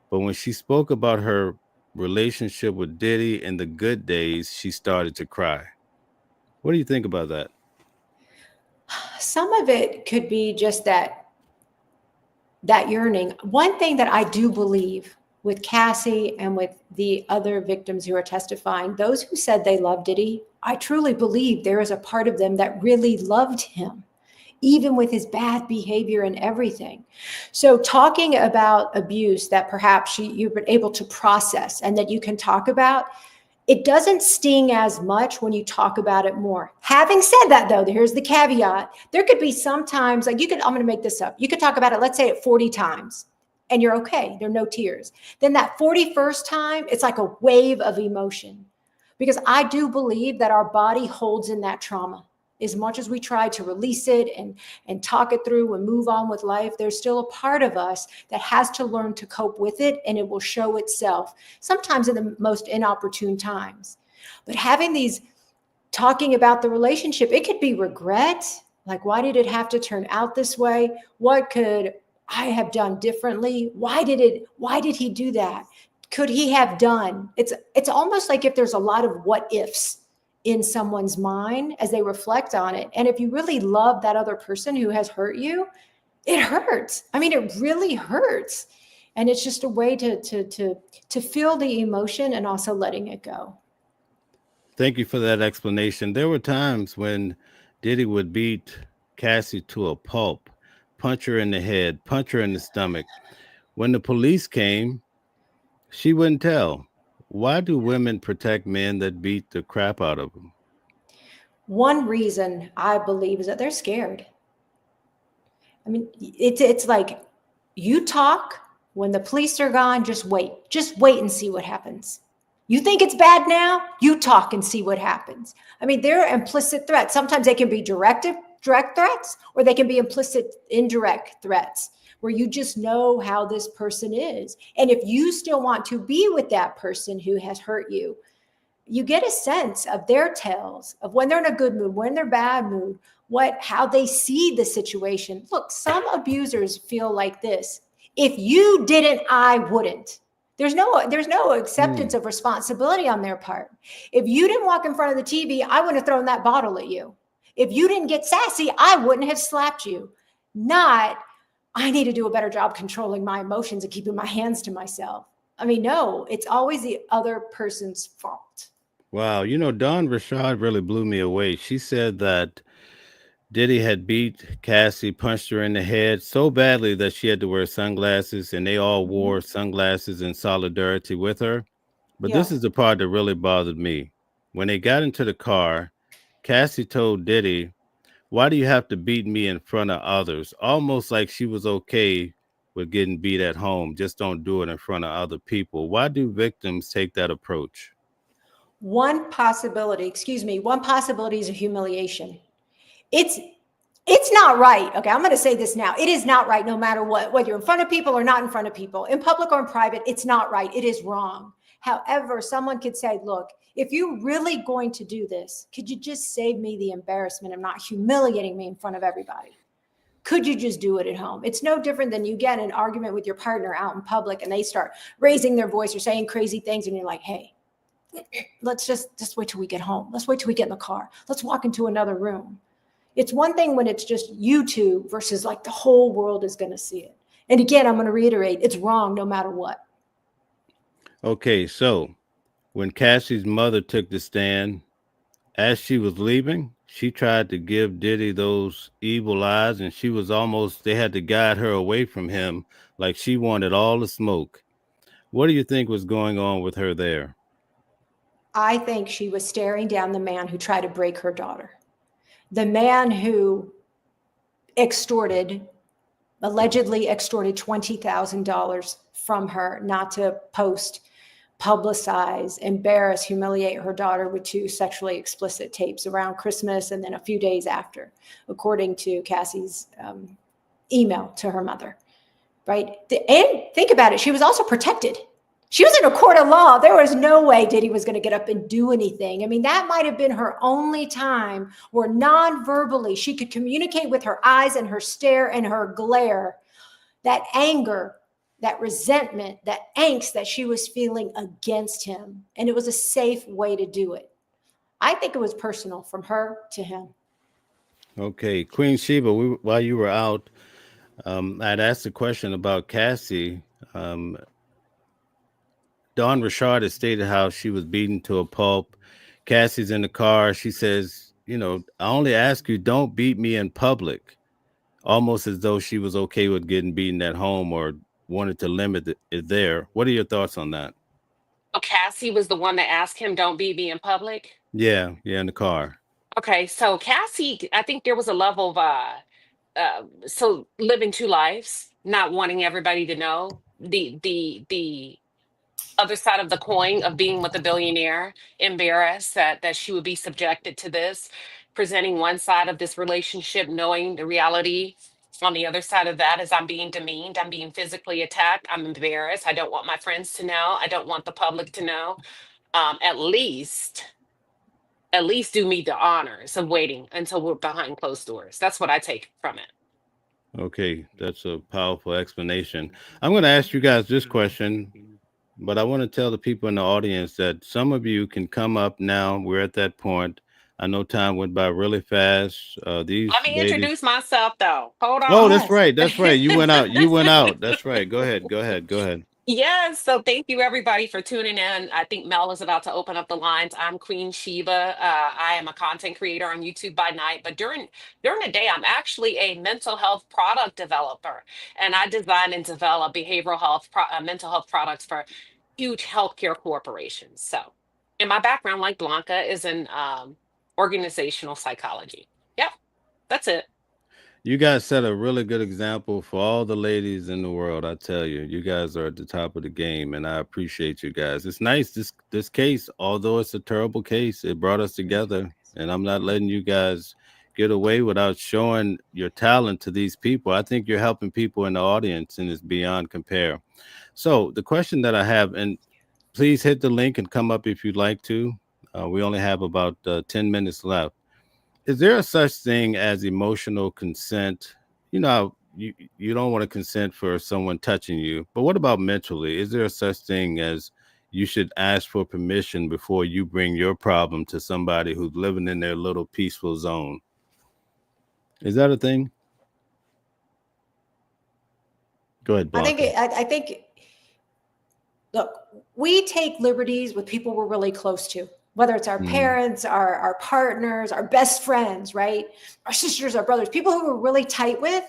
But when she spoke about her relationship with Diddy in the good days, she started to cry. What do you think about that? Some of it could be just that yearning. One thing that I do believe with Cassie and with the other victims who are testifying, those who said they loved Diddy, I truly believe there is a part of them that really loved him, even with his bad behavior and everything. So talking about abuse that perhaps you've been able to process and that you can talk about, it doesn't sting as much when you talk about it more. Having said that, though, here's the caveat. There could be sometimes, like I'm going to make this up. You could talk about it, let's say 40 times, and you're okay. There are no tears. Then that 41st time, it's like a wave of emotion. Because I do believe that our body holds in that trauma. As much as we try to release it and talk it through and move on with life, there's still a part of us that has to learn to cope with it, and it will show itself, sometimes in the most inopportune times. But having these, talking about the relationship, it could be regret, like why did it have to turn out this way? What could I have done differently? Why did he do that? Could he have done? It's almost like if there's a lot of what ifs in someone's mind as they reflect on it. And if you really love that other person who has hurt you, it hurts. I mean, it really hurts. And it's just a way to feel the emotion and also letting it go. Thank you for that explanation. There were times when Diddy would beat Cassie to a pulp, punch her in the head, punch her in the stomach. When the police came, she wouldn't tell. Why do women protect men that beat the crap out of them? One reason I believe is that they're scared. I mean, it's like you talk when the police are gone, just wait and see what happens. You think it's bad now, you talk and see what happens. I mean, there are implicit threats. Sometimes they can be direct threats, or they can be implicit, indirect threats, where you just know how this person is. And if you still want to be with that person who has hurt you, you get a sense of their tells of when they're in a good mood, when they're bad mood, how they see the situation. Look, some abusers feel like this. If you didn't, I wouldn't. There's no acceptance of responsibility on their part. If you didn't walk in front of the TV, I wouldn't have thrown that bottle at you. If you didn't get sassy, I wouldn't have slapped you. Not, I need to do a better job controlling my emotions and keeping my hands to myself. I mean, no, it's always the other person's fault. Wow, Dawn Rashad really blew me away. She said that Diddy had beat Cassie, punched her in the head so badly that she had to wear sunglasses, and they all wore sunglasses in solidarity with her. But this is the part that really bothered me. When they got into the car, Cassie told Diddy, "Why do you have to beat me in front of others?" Almost like she was okay with getting beat at home. Just don't do it in front of other people. Why do victims take that approach? One possibility is a humiliation. It's not right. Okay, I'm going to say this now. It is not right, no matter what, whether you're in front of people or not in front of people, in public or in private, it's not right. It is wrong. However, someone could say, look, if you're really going to do this, could you just save me the embarrassment of not humiliating me in front of everybody? Could you just do it at home? It's no different than you get in an argument with your partner out in public and they start raising their voice or saying crazy things and you're like, hey, let's just wait till we get home. Let's wait till we get in the car. Let's walk into another room. It's one thing when it's just you two versus like the whole world is going to see it. And again, I'm going to reiterate, it's wrong no matter what. Okay, so when Cassie's mother took the stand, as she was leaving, she tried to give Diddy those evil eyes, and they had to guide her away from him like she wanted all the smoke. What do you think was going on with her there? I think she was staring down the man who tried to break her daughter. The man who extorted, allegedly extorted $20,000 from her not to post, publicize, embarrass, humiliate her daughter with 2 sexually explicit tapes around Christmas and then a few days after, according to Cassie's email to her mother, right? And think about it, she was also protected. She was in a court of law. There was no way Diddy was going to get up and do anything. I mean, that might have been her only time where non-verbally she could communicate with her eyes and her stare and her glare, that anger, that resentment, that angst that she was feeling against him. And it was a safe way to do it. I think it was personal from her to him. Okay, Queen Sheba, while you were out, I'd asked a question about Cassie. Um, Dawn Richard has stated how she was beaten to a pulp. Cassie's in the car. She says, I only ask you, don't beat me in public. Almost as though she was okay with getting beaten at home or wanted to limit it there. What are your thoughts on that? Oh, Cassie was the one that asked him, "Don't beat me in public." Yeah, in the car. Okay, so Cassie, I think there was a level of so living 2 lives, not wanting everybody to know the other side of the coin of being with a billionaire, embarrassed that she would be subjected to this, presenting one side of this relationship, knowing the reality on the other side of that is I'm being demeaned, I'm being physically attacked, I'm embarrassed, I don't want my friends to know, I don't want the public to know. At least do me the honors of waiting until we're behind closed doors. That's what I take from it. Okay, that's a powerful explanation. I'm going to ask you guys this question, but I want to tell the people in the audience that some of you can come up now. We're at that point. I know time went by really fast. Let These me ladies. introduce myself though. Hold Oh, on. that's Yes. right. That's right. You went out. You went out. That's right. Go ahead. Go ahead. Go ahead. Yes, so thank you everybody for tuning in. I think Mel is about to open up the lines. I'm Queen Shiba. I am a content creator on YouTube by night, but during the day, I'm actually a mental health product developer, and I design and develop behavioral health, mental health products for huge healthcare corporations. So, and my background, like Blanca, is in organizational psychology. Yep, that's it. You guys set a really good example for all the ladies in the world. I tell you, you guys are at the top of the game, and I appreciate you guys. It's nice this case, although it's a terrible case, it brought us together, and I'm not letting you guys get away without showing your talent to these people. I think you're helping people in the audience, and it's beyond compare. So the question that I have, and please hit the link and come up if you'd like to. We only have about 10 minutes left. Is there a such thing as emotional consent? You don't want to consent for someone touching you, but what about mentally? Is there a such thing as you should ask for permission before you bring your problem to somebody who's living in their little peaceful zone? Is that a thing? Go ahead, I think, Blanca. I think, look, we take liberties with people we're really close to, whether it's our parents, our partners, our best friends, right? Our sisters, our brothers, people who we're really tight with.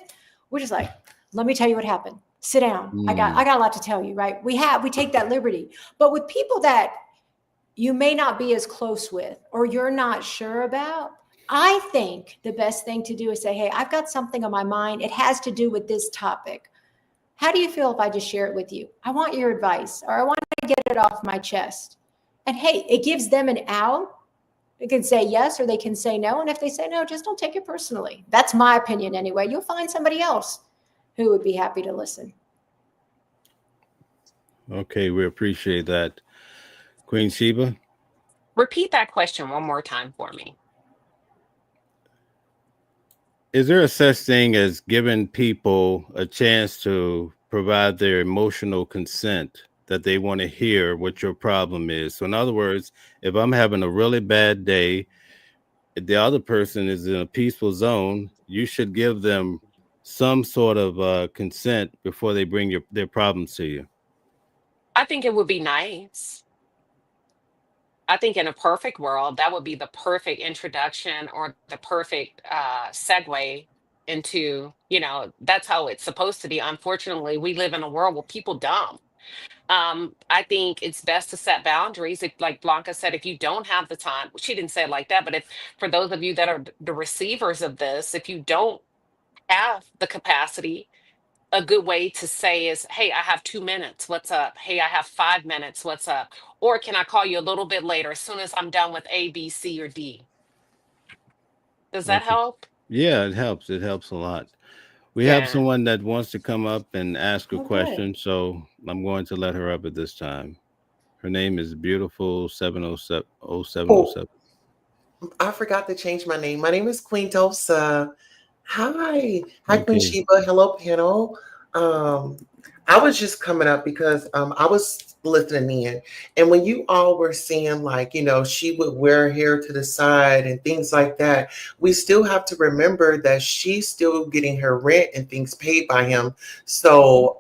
We're just like, let me tell you what happened. Sit down. I got a lot to tell you, right? We take that liberty. But with people that you may not be as close with or you're not sure about, I think the best thing to do is say, hey, I've got something on my mind. It has to do with this topic. How do you feel if I just share it with you? I want your advice, or I want to get it off my chest. And hey, it gives them an out. They can say yes or they can say no. And if they say no, just don't take it personally. That's my opinion anyway. You'll find somebody else who would be happy to listen. Okay, we appreciate that. Queen Sheba? Repeat that question one more time for me. Is there a such thing as giving people a chance to provide their emotional consent that they want to hear what your problem is? So in other words, if I'm having a really bad day, if the other person is in a peaceful zone, you should give them some sort of consent before they bring their problems to you. I think it would be nice. I think in a perfect world, that would be the perfect introduction or the perfect segue into, that's how it's supposed to be. Unfortunately, we live in a world where people dumb. I think it's best to set boundaries. If, like Blanca said, if you don't have the time, she didn't say it like that, but if for those of you that are the receivers of this, if you don't have the capacity, a good way to say is, hey, I have 2 minutes. What's up? Hey, I have 5 minutes. What's up? Or can I call you a little bit later as soon as I'm done with A, B, C, or D? Does that Okay. help? Yeah, it helps. It helps a lot. We have Yeah. someone that wants to come up and ask a Oh, good. question, so I'm going to let her up at this time. Her name is Beautiful 707 Oh, 0707. I forgot to change my name. My name is Queen Dosa. Hi, Queen Okay. Shiba. Hello, panel. Um, I was just coming up because I was listening in, and when you all were saying like, she would wear her hair to the side and things like that, we still have to remember that she's still getting her rent and things paid by him. Mhm. So,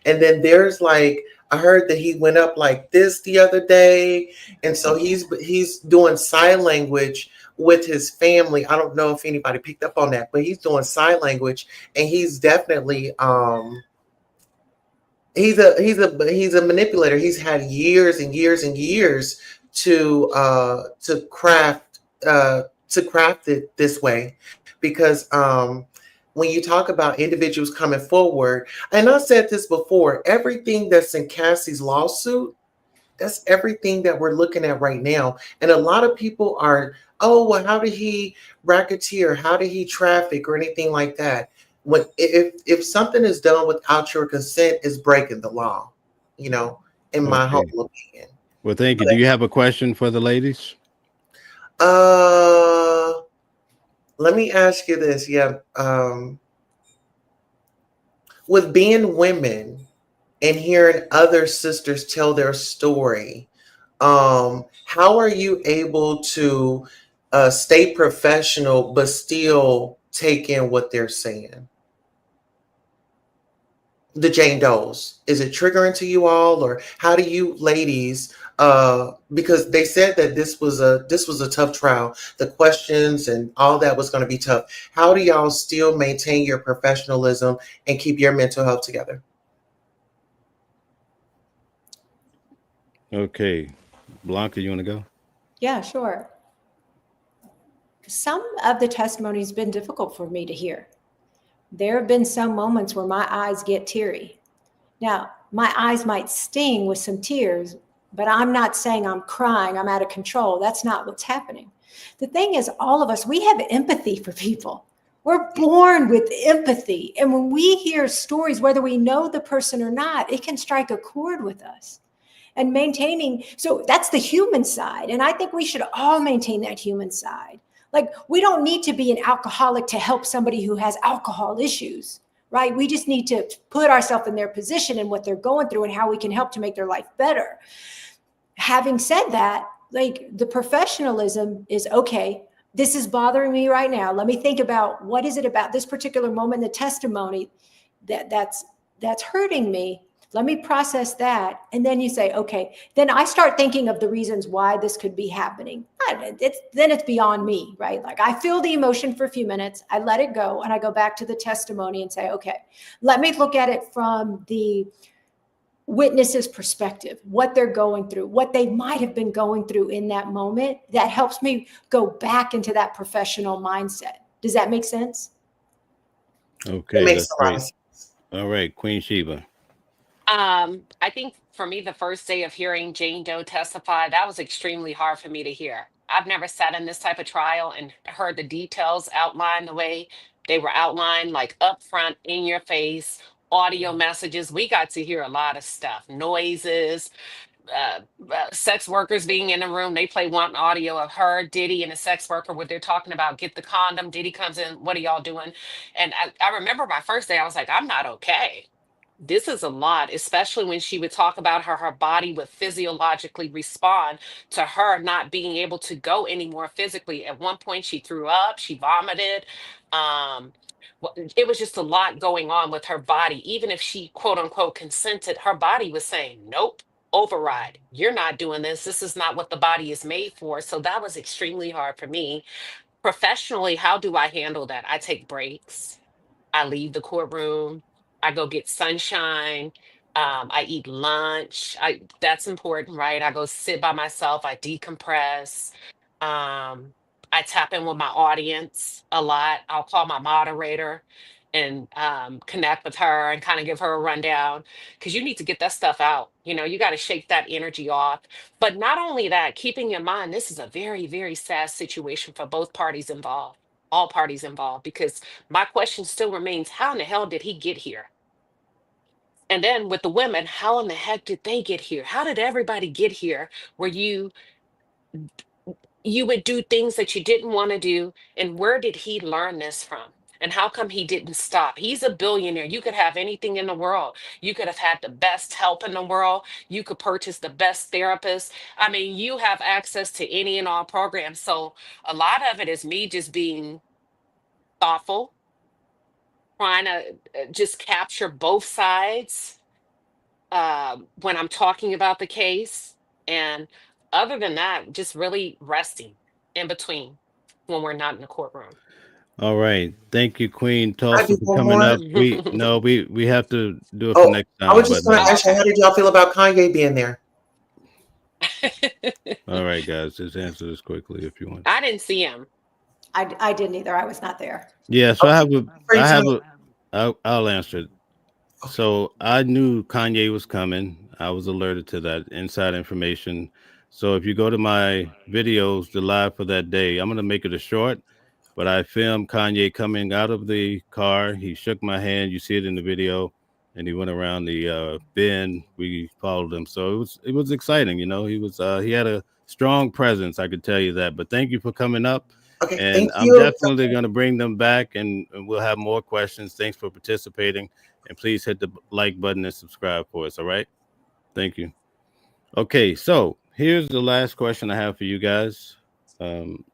and then there's like. I heard that he went up like this the other day, and so he's doing sign language with his family. I don't know if anybody picked up on that, but he's doing sign language, and he's definitely he's a manipulator. He's had years and years and years to craft it this way because when you talk about individuals coming forward, and I said this before, everything that's in Cassie's lawsuit, that's everything that we're looking at right now. And a lot of people are, oh, well, how did he racketeer? How did he traffic or anything like that? When if something is done without your consent, is breaking the law, you know, in my Okay. humble opinion. Well, thank you. But Do you have a question for the ladies? uh let me ask you this. Yeah. With being women and hearing other sisters tell their story, how are you able to stay professional but still take in what they're saying? The Jane Does, is it triggering to you all, or how do you ladies? Because they said that this was a tough trial. The questions and all that was going to be tough. How do y'all still maintain your professionalism and keep your mental health together? Okay. Blanca, you want to go? Yeah, sure. Some of the testimony has been difficult for me to hear. There have been some moments where my eyes get teary. Now, my eyes might sting with some tears, but I'm not saying I'm crying, I'm out of control. That's not what's happening. The thing is, all of us, we have empathy for people. We're born with empathy. And when we hear stories, whether we know the person or not, it can strike a chord with us. And maintaining, so that's the human side. And I think we should all maintain that human side. Like, we don't need to be an alcoholic to help somebody who has alcohol issues, right? We just need to put ourselves in their position and what they're going through and how we can help to make their life better. Having said that, like, the professionalism is okay. This is bothering me right now. Let me think about what is it about this particular moment in the testimony that's hurting me. Let me process that. And then you say, okay, then I start thinking of the reasons why this could be happening. Then it's beyond me, right? Like, I feel the emotion for a few minutes, I let it go, and I go back to the testimony and say, okay, let me look at it from the witness's perspective, what they're going through, what they might have been going through in that moment. That helps me go back into that professional mindset. Does that make sense? It Okay, makes that's a lot of great. sense. All right, Queen Sheba. I think for me, the first day of hearing Jane Doe testify, that was extremely hard for me to hear. I've never sat in this type of trial and heard the details outlined the way they were outlined, like up front, in your face, audio messages. We got to hear a lot of stuff, noises, uh, sex workers being in the room. They play one audio of her, Diddy, and a sex worker where they're talking about get the condom. Diddy comes in, what are y'all doing? And I remember my first day, I was like, I'm not okay. This is a lot, especially when she would talk about how her body would physiologically respond to her not being able to go anymore physically. At one point, she threw up, she vomited. Um, it was just a lot going on with her body. Even if she quote unquote consented, her body was saying, nope, override. You're not doing this. This is not what the body is made for. So that was extremely hard for me. Professionally, how do I handle that? I take breaks. I leave the courtroom. I go get sunshine. I eat lunch. That's important, right? I go sit by myself. I decompress. Um, I tap in with my audience a lot. I'll call my moderator and connect with her and kind of give her a rundown because you need to get that stuff out. You got to shake that energy off. But not only that, keeping in mind this is a very, very sad situation for both parties involved, all parties involved, because my question still remains: how in the hell did he get here? And then with the women, how in the heck did they get here? How did everybody get here where you would do things that you didn't want to do? And where did he learn this from? And how come he didn't stop? He's a billionaire. You could have anything in the world. You could have had the best help in the world. You could purchase the best therapist. I mean, you have access to any and all programs. So a lot of it is me just being thoughtful, trying to just capture both sides when I'm talking about the case. And other than that, just really resting in between when we're not in the courtroom. All right. Thank you, Queen I Tulsa, do for one coming more. up. We no, we have to do it for Oh, next I was time. But just going to ask you, how Okay. did y'all feel about Kanye being there? all right, guys, just answer this quickly if you want. I didn't see him. I didn't either. I was not there. Yeah, so Okay, free I have time. a, I'll answer it. Okay, So I knew Kanye was coming. I was alerted to that inside information. So if you go to my videos, the live for that day, I'm gonna make it a short. But I filmed Kanye coming out of the car. He shook my hand. You see it in the video, and he went around the bend. We followed him, so it was exciting. He had a strong presence. I could tell you that. But thank you for coming up, okay, and thank I'm you. definitely going to bring them back, and we'll have more questions. Thanks for participating, and please hit the like button and subscribe for us. All right, thank you. Okay, so here's the last question I have for you guys. Um,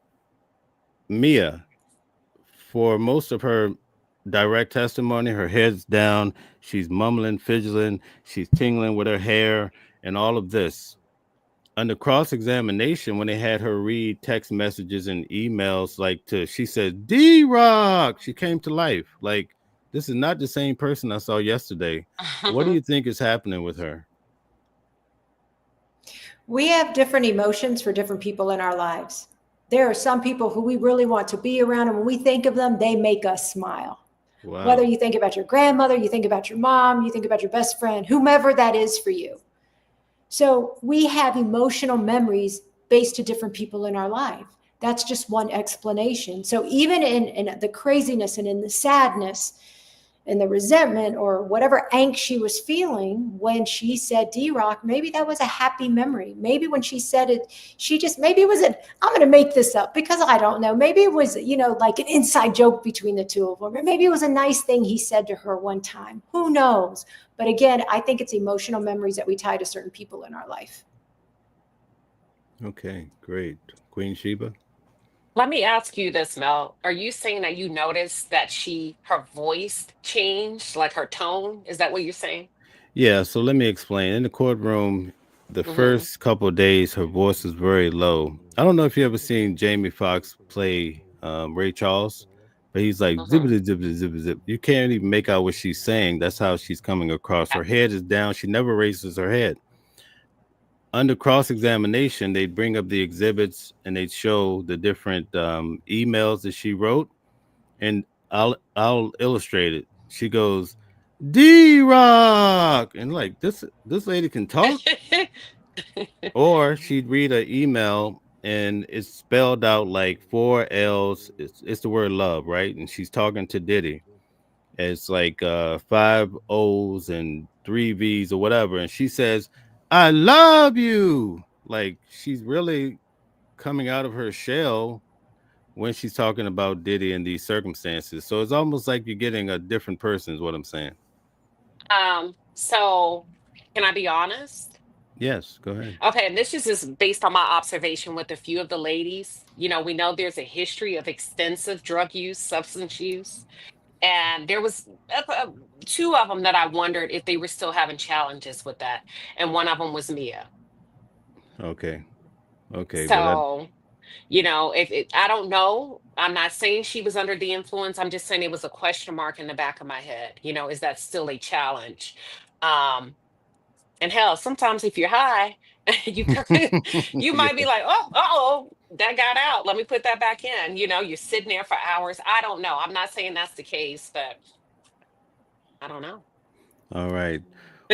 Mia, for most of her direct testimony, her head's down, she's mumbling, fidgeting, she's tingling with her hair, and all of this. Under cross examination, when they had her read text messages and emails, she said, D Rock, she came to life. Like, this is not the same person I saw yesterday. What do you think is happening with her? We have different emotions for different people in our lives. There are some people who we really want to be around, and when we think of them, they make us smile. Whether Wow. you think about your grandmother, you think about your mom, you think about your best friend, whomever that is for you. So we have emotional memories based to different people in our life. That's just one explanation. So even in the craziness and in the sadness and the resentment or whatever angst she was feeling when she said D-Rock, maybe that was a happy memory. Maybe when she said it, maybe it was I'm going to make this up because I don't know. Maybe it was, like an inside joke between the two of them. Or maybe it was a nice thing he said to her one time. Who knows? But again, I think it's emotional memories that we tie to certain people in our life. Okay, great. Queen Sheba? Let me ask you this, Mel. Are you saying that you noticed that her voice changed, like her tone? Is that what you're saying? Yeah, so let me explain. In the courtroom, the Mm-hmm. first couple of days, her voice is very low. I don't know if you ever seen Jamie Foxx play Ray Charles, but he's like Mm-hmm. zippity zippity zippity zip. You can't even make out what she's saying. That's how she's coming across. Her head is down. She never raises her head. Under cross examination, they bring up the exhibits and they show the different emails that she wrote, and I'll illustrate it. She goes, D Rock, and like this lady can talk. Or she'd read an email and it's spelled out like four L's. It's the word love, right? And she's talking to Diddy. It's like five O's and three V's or whatever. And she says, I love you. Like she's really coming out of her shell when she's talking about Diddy in these circumstances. So it's almost like you're getting a different person, is what I'm saying. So can I be honest? Yes, go ahead. Okay, and this is just based on my observation with a few of the ladies. We know there's a history of extensive drug use, substance use, and there was two of them that I wondered if they were still having challenges with that, and one of them was Mia. Okay. Okay. Well, that So, if I don't know, I'm not saying she was under the influence. I'm just saying it was a question mark in the back of my head. Is that still a challenge? And hell, sometimes if you're high, you you Yeah. might be like, oh, oh, that got out. Let me put that back in. You know, you're sitting there for hours. I don't know. I'm not saying that's the case, but I don't know. All right.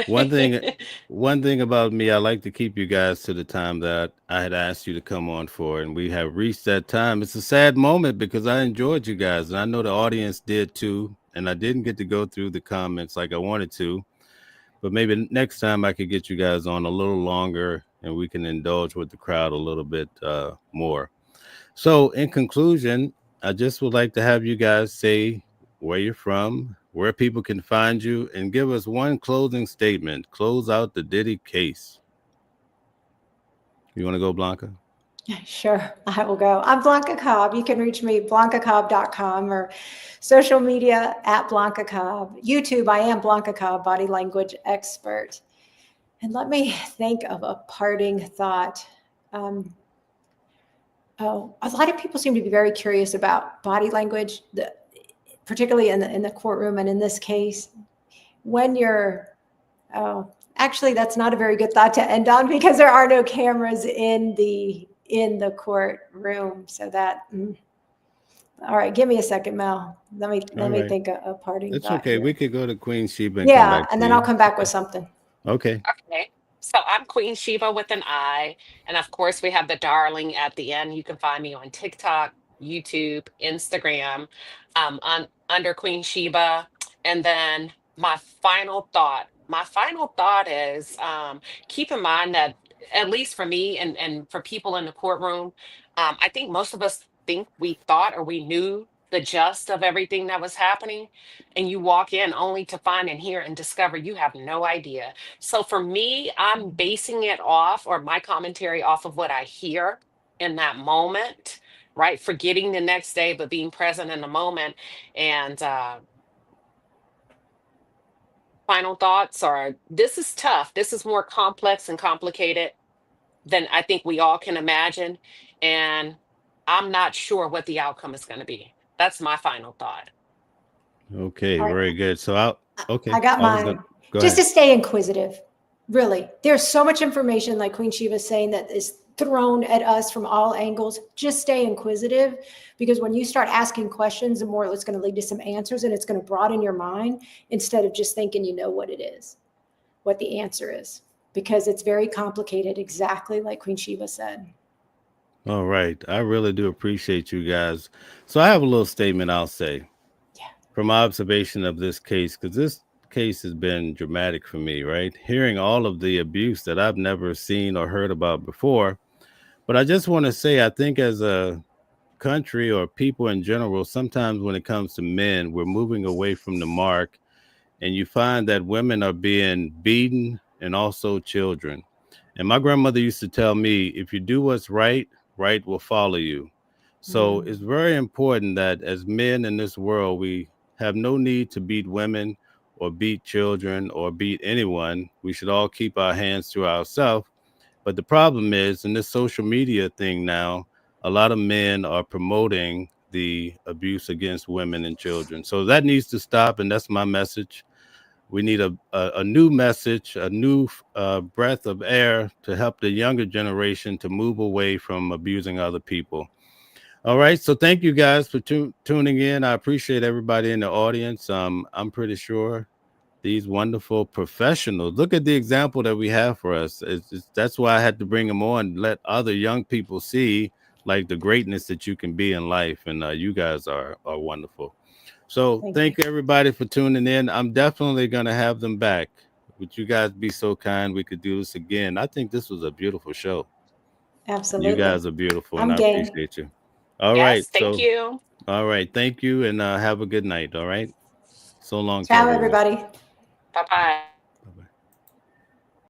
One thing one thing about me, I like to keep you guys to the time that I had asked you to come on for, and we have reached that time. It's a sad moment because I enjoyed you guys, and I know the audience did too. And I didn't get to go through the comments like I wanted to, but maybe next time I could get you guys on a little longer, and we can indulge with the crowd a little bit more. So, in conclusion, I just would like to have you guys say where you're from, where people can find you, and give us one closing statement. Close out the Diddy case. You want to go, Blanca? Sure, I will go. I'm Bianca Cobb. You can reach me blancacobb.com or social media at Bianca Cobb. YouTube, I am Bianca Cobb, body language expert. And let me think of a parting thought. A lot of people seem to be very curious about body language, particularly in the courtroom and in this case. When you're, actually, that's not a very good thought to end on because there are no cameras in the courtroom. So that, all right, give me a second, Mel. Let me Right. think a parting It's thought okay. here. We could go to Queen Sheba and come Yeah, back and to then I'll you. come back with Okay. something. Okay. Okay. So I'm Queen Shiba with an I. And of course, we have the darling at the end. You can find me on TikTok, YouTube, Instagram, under Queen Shiba. And then my final thought is keep in mind that, at least for me and for people in the courtroom, I think most of us think we thought or we knew the gist of everything that was happening. And you walk in only to find and hear and discover you have no idea. So for me, I'm basing it off, or my commentary off of what I hear in that moment, right? Forgetting the next day, but being present in the moment. And final thoughts are, this is tough. This is more complex and complicated than I think we all can imagine. And I'm not sure what the outcome is going to be. That's my final thought. Okay. All right, Very good. So I'll, I okay. got I was going to mine. go Just ahead. to stay inquisitive, really. There's so much information, like Queen Shiva is saying, that is thrown at us from all angles. Just stay inquisitive, because when you start asking questions, the more it's going to lead to some answers, and it's going to broaden your mind instead of just thinking you know what it is, what the answer is, because it's very complicated, exactly like Queen Shiva said. All right. I really do appreciate you guys. So I have a little statement I'll say Yeah. from my observation of this case, because this case has been dramatic for me, right? Hearing all of the abuse that I've never seen or heard about before. But I just want to say, I think as a country or people in general, sometimes when it comes to men, we're moving away from the mark, and you find that women are being beaten and also children. And my grandmother used to tell me, if you do what's right, right will follow you. So it's very important that as men in this world, we have no need to beat women or beat children or beat anyone. We should all keep our hands to ourselves. But the problem is, in this social media thing now, a lot of men are promoting the abuse against women and children. So that needs to stop. And that's my message. We need a new message, a new breath of air to help the younger generation to move away from abusing other people. All right. So thank you guys for tuning in. I appreciate everybody in the audience. I'm pretty sure these wonderful professionals, look at the example that we have for us. That's why I had to bring them on, let other young people see like the greatness that you can be in life. And you guys are wonderful. So Thank you. thank everybody for tuning in. I'm definitely going to have them back. Would you guys be so kind? We could do this again. I think this was a beautiful show. You Absolutely. guys are beautiful, and I'm I game. appreciate you. All right. Yes, thank So, you. all right. Thank you, and have a good night. All right. So long to Ciao, everyone. everybody. Bye bye.